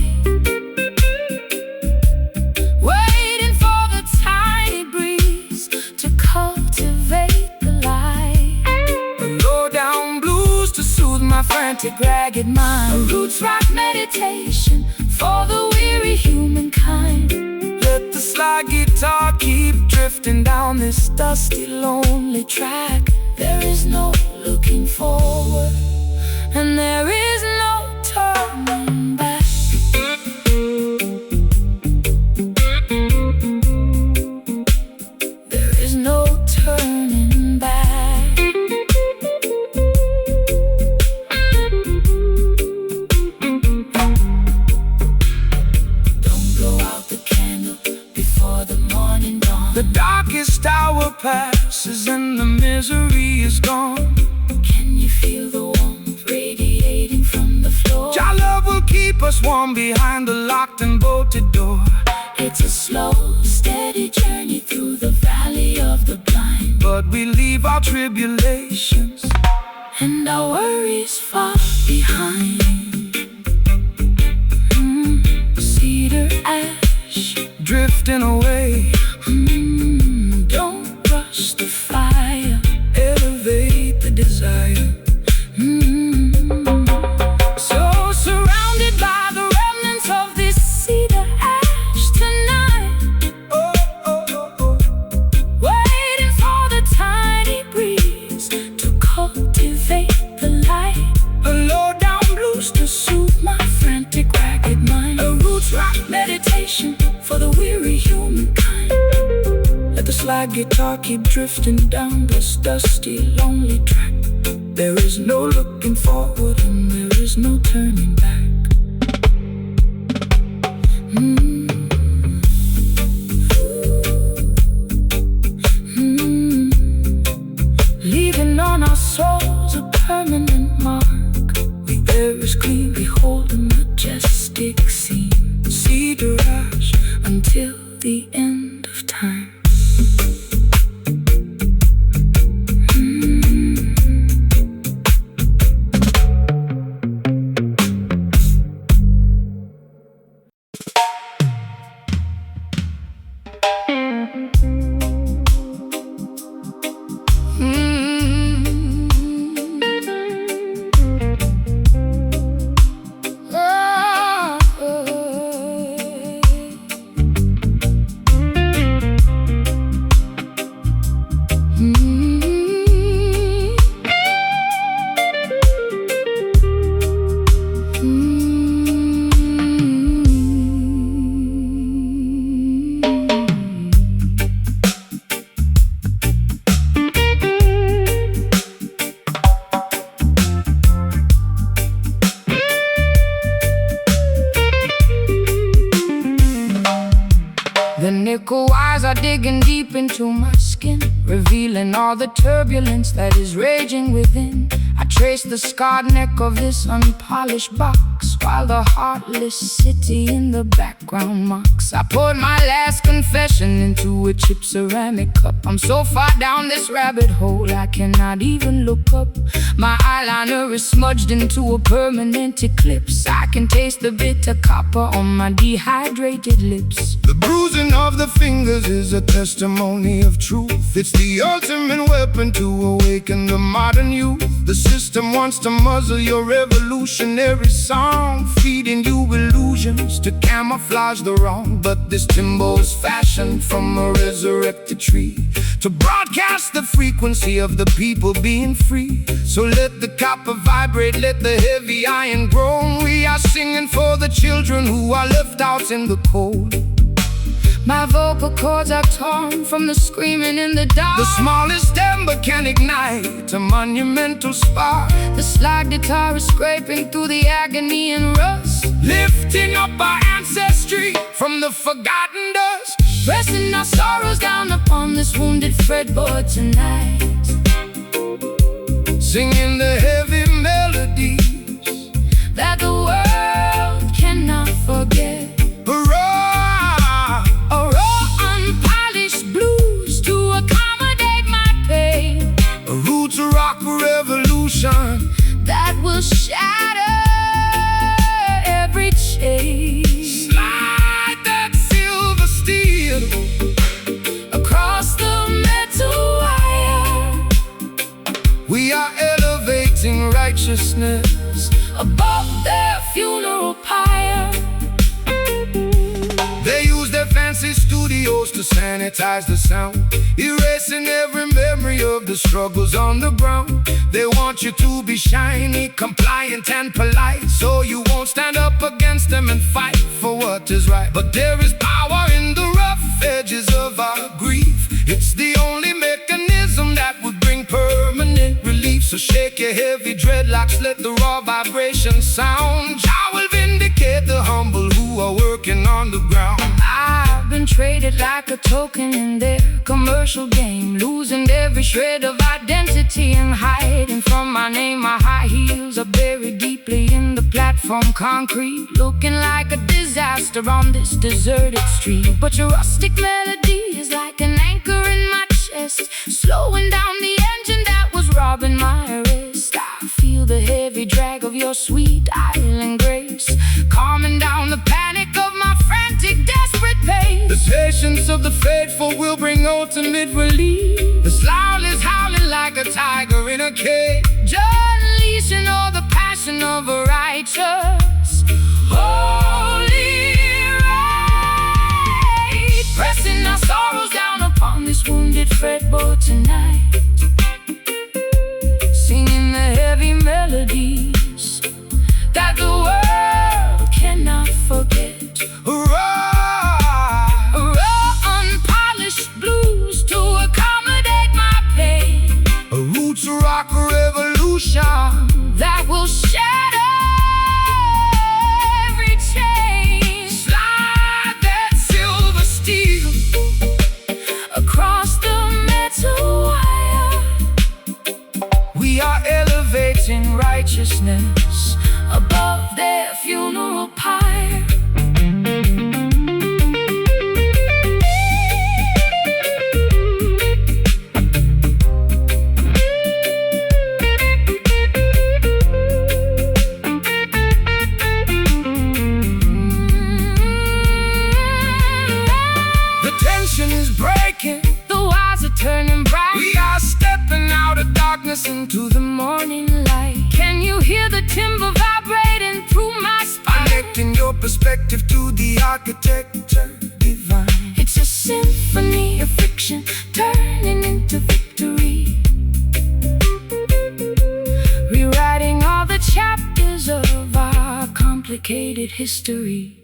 waiting for the tiny breeze to cultivate the light. low down blues to soothe my frantic, ragged mind. A roots rock meditation for the weary humankind. Let the slide guitar keep drifting down this dusty, lonely track. There is no looking forward, and there is no turning back. There is no turning back. Don't blow out the candle before the morning dawn. The darkest hour passes and the misery is gone. Can you feel the warmth radiating from the floor? Your love will keep us warm behind the locked and bolted door. It's a slow, steady journey through the valley of the blind, But we leave our tribulations and our worries far behind. Cedar ash, drifting away. don't rush the fire. Elevate the desire. So surrounded by the remnants of this cedar ash tonight, Oh, oh, oh, oh. waiting for the tiny breeze to cultivate the light. A low down blues to Soothe my frantic, ragged mind. a roots rock Meditation for the weary humankind. Let the slide guitar keep drifting down this dusty, lonely track. There is no looking forward and there is no turning back. Leaving on our souls a permanent mark. The air is clean, Behold a majestic scene cedar ash. until the end of time. Nickel wires are digging deep into my skin, revealing all the turbulence that is raging within. I trace the scarred neck of this unpolished box, while the heartless city in the background mocks. I poured my last confession into a chipped ceramic cup. I'm so far down this rabbit hole I cannot even look up. My eyeliner is smudged into a permanent eclipse. I can taste the bitter copper on my dehydrated lips. The bruising of the fingers is a testimony of truth. It's the ultimate weapon to awaken the modern youth. The system wants to muzzle your revolutionary song, feeding you illusions to camouflage the wrong. But this timbo's fashioned from a resurrected tree to broadcast the frequency of the people being free. So let the copper vibrate, let the heavy iron groan. We are singing for the children who are left out in the cold. My vocal cords are torn from the screaming in the dark. The smallest ember can ignite a monumental spark. The slide guitar is scraping through the agony and rust, lifting up our ancestry from the forgotten dust, pressing our sorrows down upon this wounded fretboard tonight, singing the heavy melodies that the world cannot forget. Hurrah! Unpolished blues to accommodate my pain. A roots rock revolution that will shatter every chain. Slide that silver steel across the metal wire. We are elevating righteousness above their funeral pyre. They use their fancy studios to sanitize the sound, erasing every memory of the struggles on the ground. They want you to be shiny, compliant and polite, so you won't stand up against them and fight for what is right. But there is power in the rough edges of our grief. It's the only mechanism that would bring permanent relief. So shake your heavy dreadlocks, let the raw vibration sound. Jah will vindicate the humble who are working on the ground. I've been traded like a token in their commercial game, losing every shred of identity and hiding from my name. My high heels are buried deeply in the platform concrete, looking like a disaster on this deserted street. But your rustic melody is like an anchor in my chest, slowing down the engine that was robbing my rest. I feel the heavy drag of your sweet island grace, calming down the panic of my frantic, desperate pace. The patience of the faithful will bring ultimate relief. The slough is howling like a tiger in a cage, unleashing all the passion of a righteous holy rage, pressing our sorrows down upon this wounded fretboard tonight, singing the heavy melodies that the world cannot forget. hurrah! Unpolished blues to accommodate my pain. A roots rock revolution that will shatter every chain. Slide that silver steel across the metal wire. We are elevating righteousness above their funeral pyre. Turning bright. We are stepping out of darkness into the morning light. Can you hear the timber vibrating through my spine? connecting your perspective to the architecture divine. It's a symphony of fiction turning into victory, rewriting all the chapters of our complicated history.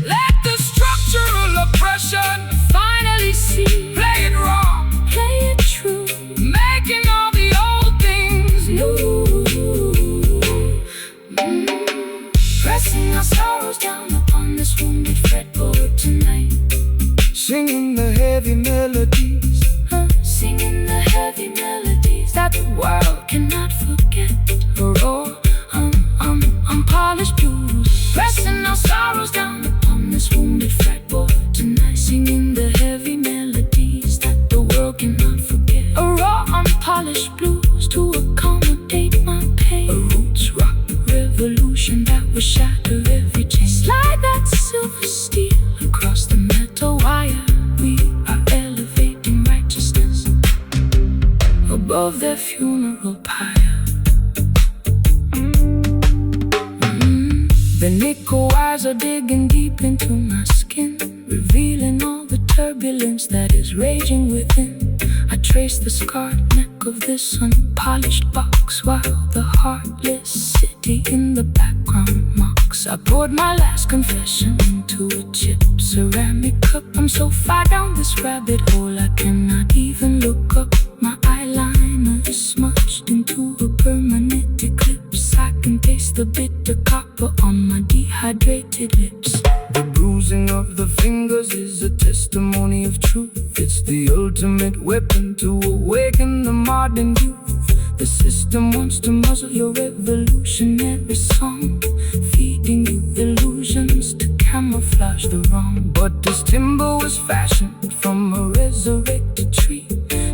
Let the structural oppression Finally see, play it raw, play it true, making all the old things new. pressing our sorrows down upon this wounded fretboard tonight. Singing the heavy melodies, Singing the heavy melodies that the world cannot forget. raw, Unpolished blues, pressing our sorrows down upon this wounded fretboard tonight. singing the heavy melodies that the world cannot forget. A raw, unpolished blues to accommodate my pain. A roots rock Revolution that will shatter every chain. Slide that silver steel across the metal wire. We are elevating righteousness above their funeral pyre. The nickel wires are digging deep into my skin, revealing all the turbulence that is raging within. I trace the scarred neck of this unpolished box, while the heartless city in the background mocks. I poured my last confession into a chipped ceramic cup. I'm so far down this rabbit hole I cannot even look up. My eyeliner is smudged into a permanent eclipse. I can taste the bitter copper on my dehydrated lips. The bruising of the fingers is a testimony of truth. It's the ultimate weapon to awaken the modern youth. The system wants to muzzle your revolutionary song, feeding you illusions to camouflage the wrong. But this timber was fashioned from a resurrected tree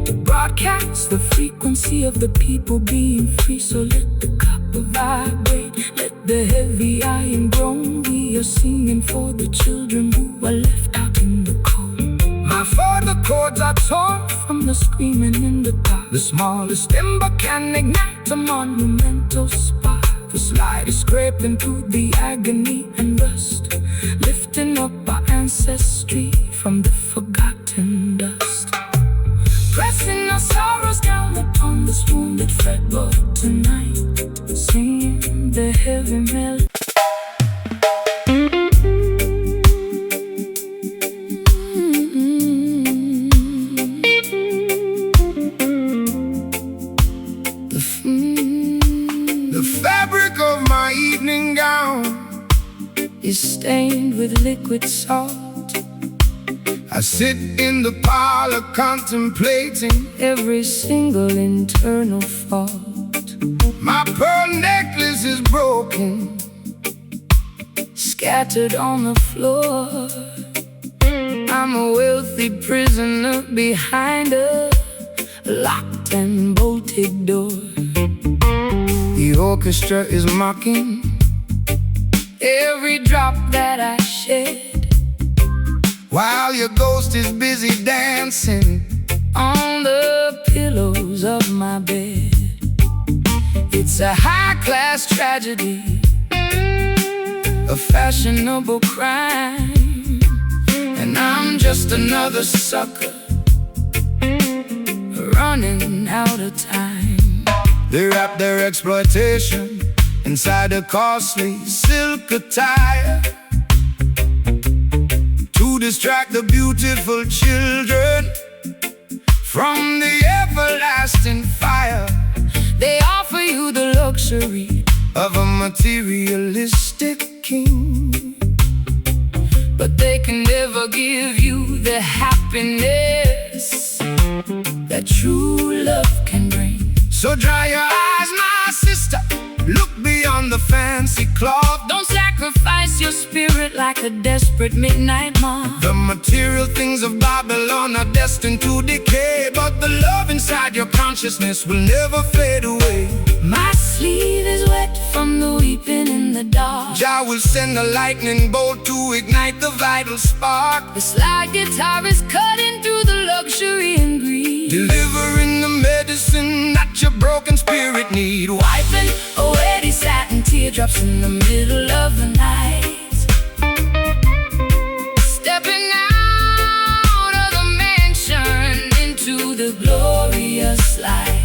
to broadcast the frequency of the people being free. So let the copper vibrate, let the heavy iron groan. We are singing for the children who are left out in the cold. My further chords are torn from the screaming in the dark. The smallest ember can ignite a monumental spark. The slide is scraping through the agony and rust, lifting up our ancestry from the forgotten dust. Pressing our sorrows down upon this wounded fretboard tonight, singing the heavy melody. The fabric of my evening gown is stained with liquid salt. I sit in the parlor contemplating every single internal fault. my pearl necklace is broken, scattered on the floor. I'm a wealthy prisoner behind a locked and bolted door. the orchestra is mocking every drop that I shed, while your ghost is busy dancing on the pillows of my bed. It's a high-class tragedy, a fashionable crime, and I'm just another sucker running out of time. They wrap their exploitation inside a costly silk attire to distract the beautiful children from the everlasting fire. They offer you the luxury of a materialistic king, but they can never give you the happiness that true love can bring. So dry your eyes, my sister, look beyond the fancy cloth. Don't sacrifice your spirit like a desperate midnight moth. The material things of Babylon are destined to decay, but the love inside your consciousness will never fade away. My sleeve is wet from the weeping in the dark. Jah will send a lightning bolt to ignite the vital spark, The slide guitar is cutting through the luxury and greed, delivering the medicine that your broken spirit need. wiping away these satin teardrops in the middle of the night. Stepping out of the mansion into the glorious light.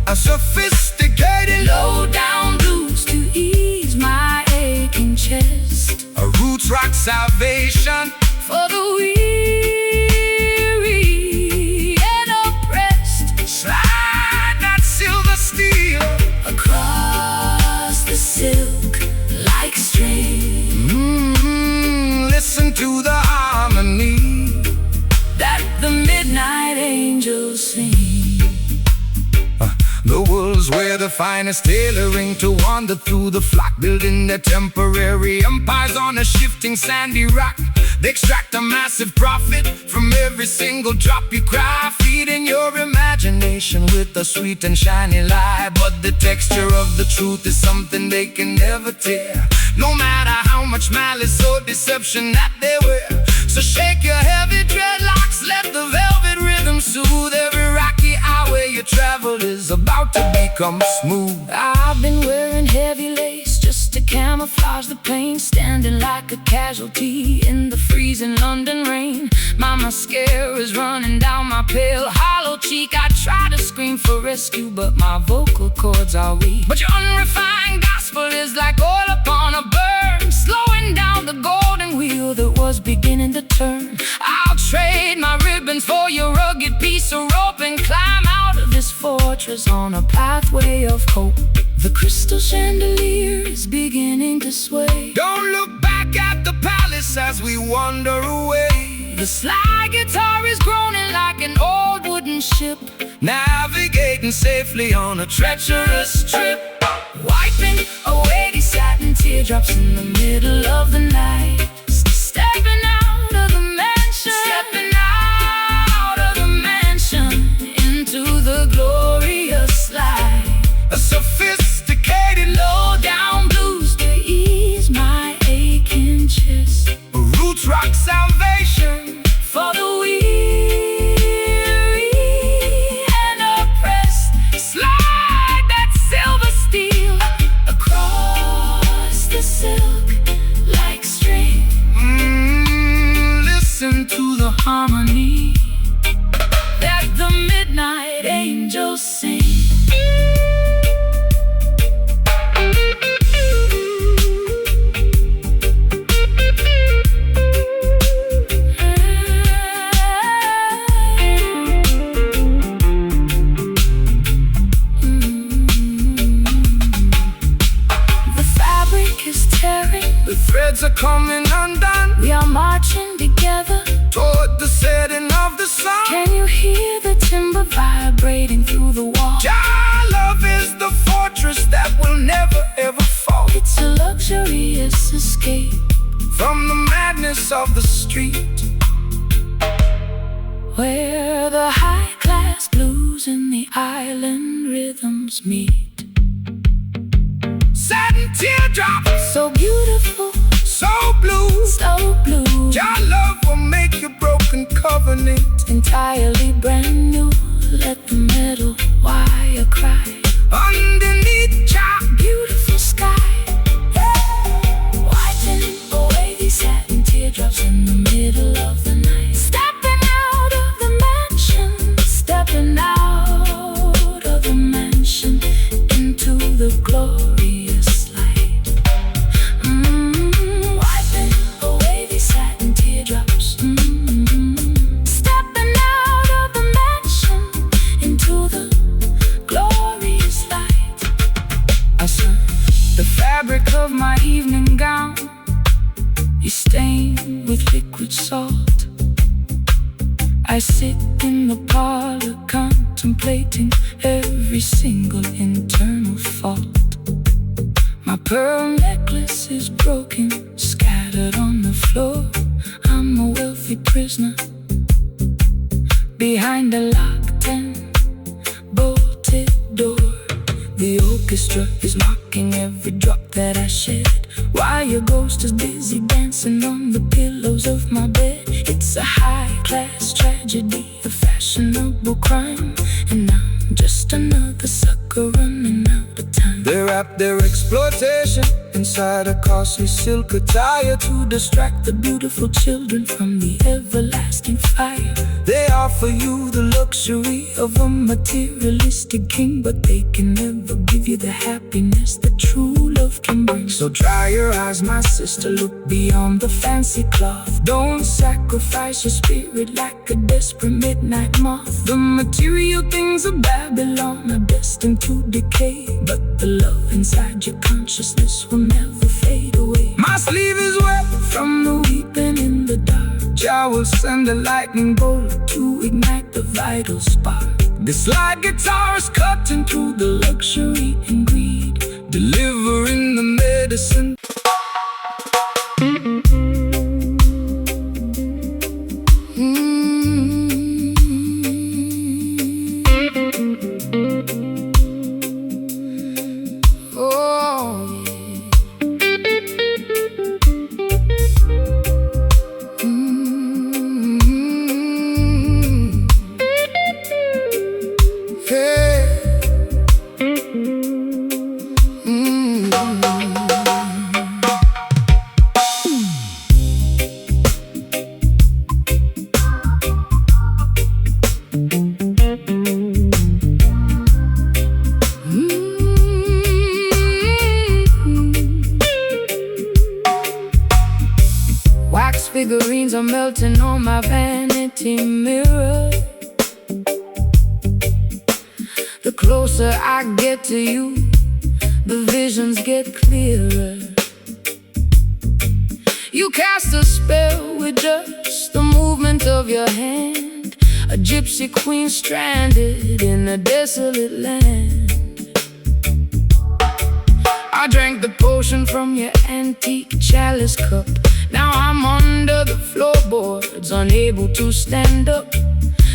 A sophisticated Low-down blues to ease my aching chest, a roots rock salvation for the weary and oppressed. Slide that silver steel Across the silk like string, to the harmony that the midnight angels sing. The wolves wear the finest tailoring to wander through the flock, building their temporary empires on a shifting sandy rock. They extract a massive profit from every single drop you cry, feeding your imagination with a sweet and shiny lie. But the texture of the truth is something they can never tear, no matter how much malice or deception that they wear. So shake your heavy dreadlocks, let the velvet rhythm soothe every rocky highway you travel is about to become smooth. I've been wearing heavy lace just to camouflage the pain, standing like a casualty in the freezing London rain. My mascara is running down my pale hollow cheek. I try to scream for rescue, but my vocal cords are weak. But your unrefined gospel is like oil upon a burn, slowing down the golden wheel that was beginning to turn. I'll trade my ribbons for your rugged piece of rope and climb out of this fortress on a pathway of hope. The crystal chandelier is beginning to sway. Don't look back at the palace as we wander away. The slide guitar is groaning like an old wooden ship, navigating safely on a treacherous trip, wiping away these satin teardrops in the middle of the night. Stepping out of the mansion, into the glorious light. A sophisticated low-down blues to ease my aching chest, a roots rock salvation for the weary and oppressed. Slide that silver steel across the silk like string. Listen to the harmony that the midnight angels sing. The threads are coming undone. We are marching together toward the setting of the sun. Can you hear the timber vibrating through the wall? Jah love is the fortress that will never ever fall. It's a luxurious escape from the madness of the street, where the high-class blues and the island rhythms meet. Satin teardrops, so beautiful, so blue, so blue. Jah love will make your broken covenant entirely brand new. Let the metal wire cry underneath Jah beautiful sky, wiping away these satin teardrops in the middle of the night. Stepping out of the mansion, stepping out of the mansion into the glorious light. Wiping away these satin teardrops. Stepping out of the mansion into the glorious light. I said, The fabric of my evening gown is stained with liquid salt. I sit in the parlor contemplating every single internal fault. My pearl necklace is broken, scattered on the floor. I'm a wealthy prisoner behind a locked and bolted door. The orchestra is mocking every drop that I shed, while your ghost is busy dancing on the pillows of my bed. It's a high-class tragedy, a fashionable crime, and I'm just another sucker running out of time. they wrap their exploitation inside a costly silk attire to distract the beautiful children from the everlasting fire. They offer you the luxury of a materialistic king, but they can never give you the happiness that true love can bring. So dry your eyes, my sister, Look beyond the fancy cloth. Don't sacrifice your spirit like a desperate midnight moth. The material things of Babylon are destined to decay, but the love inside your consciousness will never fade away. my sleeve is wet from the weeping in the Jah will send a lightning bolt to ignite the vital spark. This slide guitar is cutting through the luxury and greed, delivering the medicine. Wax figurines are melting on my vanity mirror. The closer I get to you, the visions get clearer. You cast a spell with just the movement of your hand, a gypsy queen stranded in a desolate land. I drank the potion from your antique chalice cup. Now I'm under the floorboards, unable to stand up.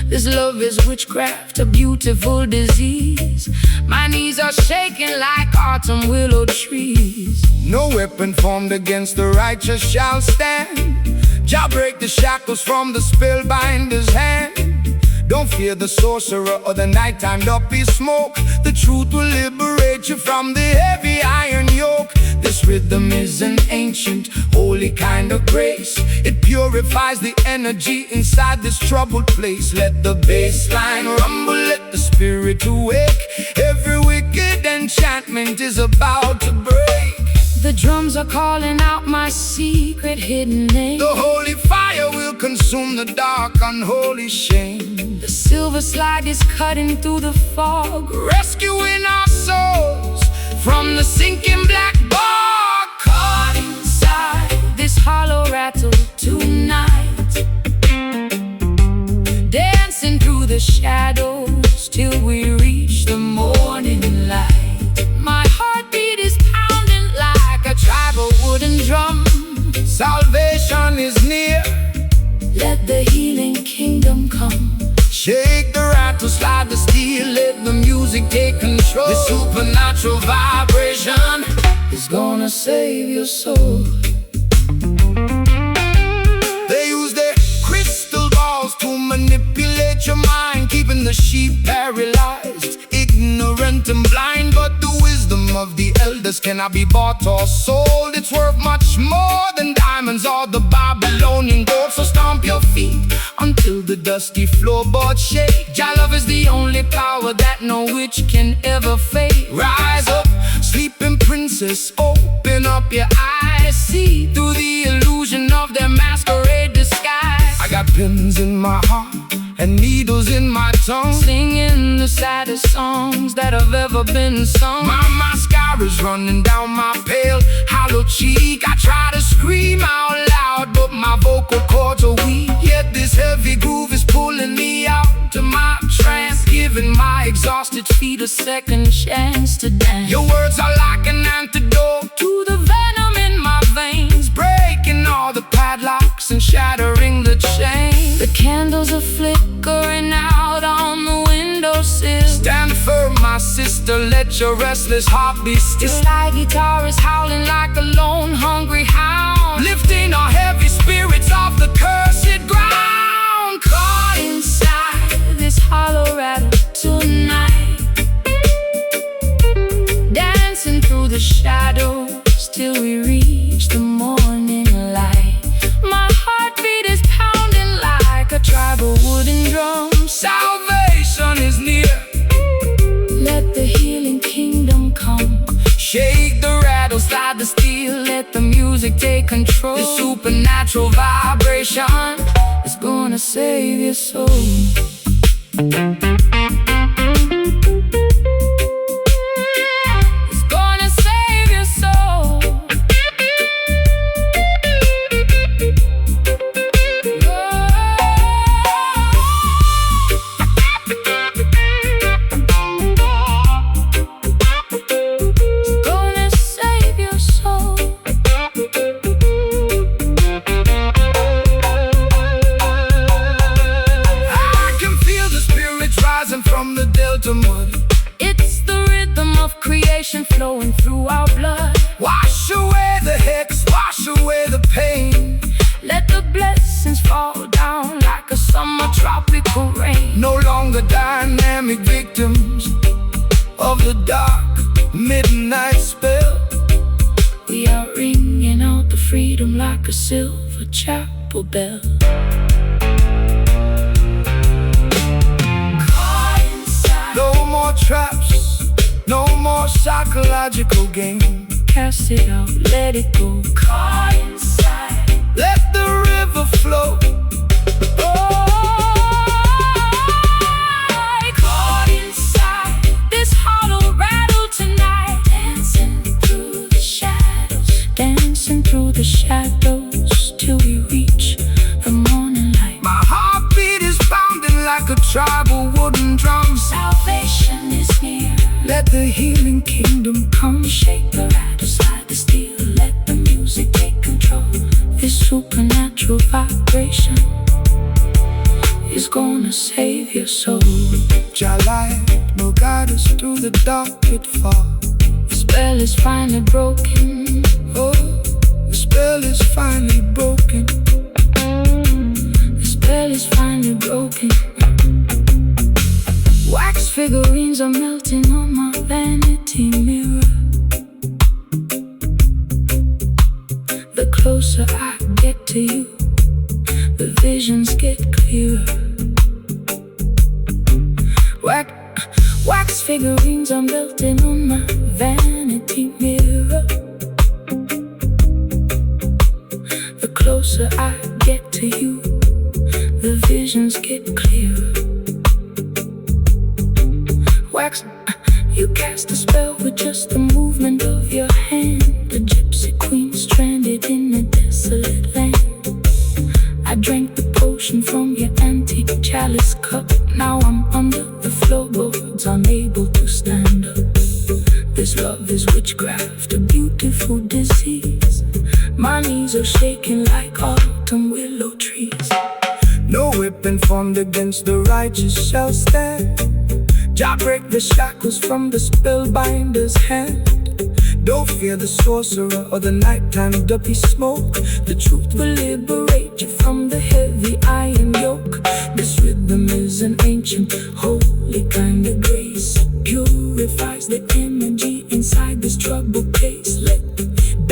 This love is witchcraft, a beautiful disease. My knees are shaking like autumn willow trees. No weapon formed against the righteous shall stand. Jah break the shackles from the spellbinder's hand. Don't fear the sorcerer or the nighttime duppy smoke. The truth will liberate you from the heavy iron yoke. This rhythm is an ancient, holy kind of grace. It purifies the energy inside this troubled place. Let the bass line rumble, let the spirit awake. Every wicked enchantment is about to break. The drums are calling out my secret hidden name. The holy fire will consume the dark unholy shame. The silver slide is cutting through the fog, Rescuing our souls from the sinking black bog. caught inside this hollow rattle tonight, dancing through the shadows till we reach the morning light. My heartbeat is pounding like a tribal wooden drum. Salvation is near. Let the healing kingdom come. Shake the rattle, slide the steel, let the music take control. The supernatural vibration Is gonna save your soul. They use their crystal balls to manipulate your mind, keeping the sheep paralyzed, ignorant and blind. But the wisdom of the elders cannot be bought or sold. It's worth much more than diamonds or the Babylonian gold. So stomp your feet until the dusty floorboards shake. Jah love is the only power that no witch can ever fake. Rise up, sleeping princess, open up your eyes. See through the illusion of their masquerade disguise. I got pins in my heart and needles in my tongue, Singing the saddest songs that have ever been sung. my mascara's running down my pale, hollow cheek. I try to scream out loud, but my vocal cords are weak. Yet this heavy groove is pulling me out to my trance, Giving my exhausted feet a second chance to dance. Your words are like an antidote To the venom in my veins, breaking all the padlocks and shattering the chain. the candles are flickering out on the windowsill. Stand firm, my sister, let your restless heart be The still. slide guitar is howling like a lone hungry hound, Lifting our heavy spirits off the cursed ground. caught inside this hollow rattle tonight, dancing through the shadows till we reach the morning light. My heartbeat is pounding like a tribal wooden drum. Salvation is near. Let the healing kingdom come. Shake the rattle, slide the steel, let the music take control. The supernatural vibration is gonna save your soul. It's gonna save your soul. Oh. blessings fall down like a summer tropical rain. No longer dynamic victims of the dark midnight spell. We are ringing out the freedom like a silver chapel bell. Caught inside. No more traps, no more psychological game. Cast it out, let it go. Caught inside. Let the river flow. Caught inside. This heart will rattle tonight. Dancing through the shadows. Dancing through the shadows till we reach the morning light. My heartbeat is pounding like a tribal wooden drum. Salvation is near. Let the healing kingdom come. Shake the rattle, slide the steel. Let the music take control. This supernatural vibration is gonna save your soul. Your light will guide us through the dark pitfall. The spell is finally broken. Oh, the spell is finally broken. The spell is finally broken. Wax figurines are melting on my vanity mirror. The closer I get to you, the visions get clearer. Wax figurines are melting on my vanity mirror. The closer I get to you, the visions get clearer. Wax, you cast a spell with just the movement of your hand. The gypsy queen stranded in a desolate land. I drank the potion from your antique chalice cup. Now I'm under the floorboards, unable to stand up. This love is witchcraft, a beautiful disease. My knees are shaking like autumn willow trees. No weapon formed against the righteous shall stand. Jah break the shackles from the spellbinder's hand. Don't fear the sorcerer or the nighttime duppy smoke. The truth will liberate you from the heavy iron yoke. This rhythm is an ancient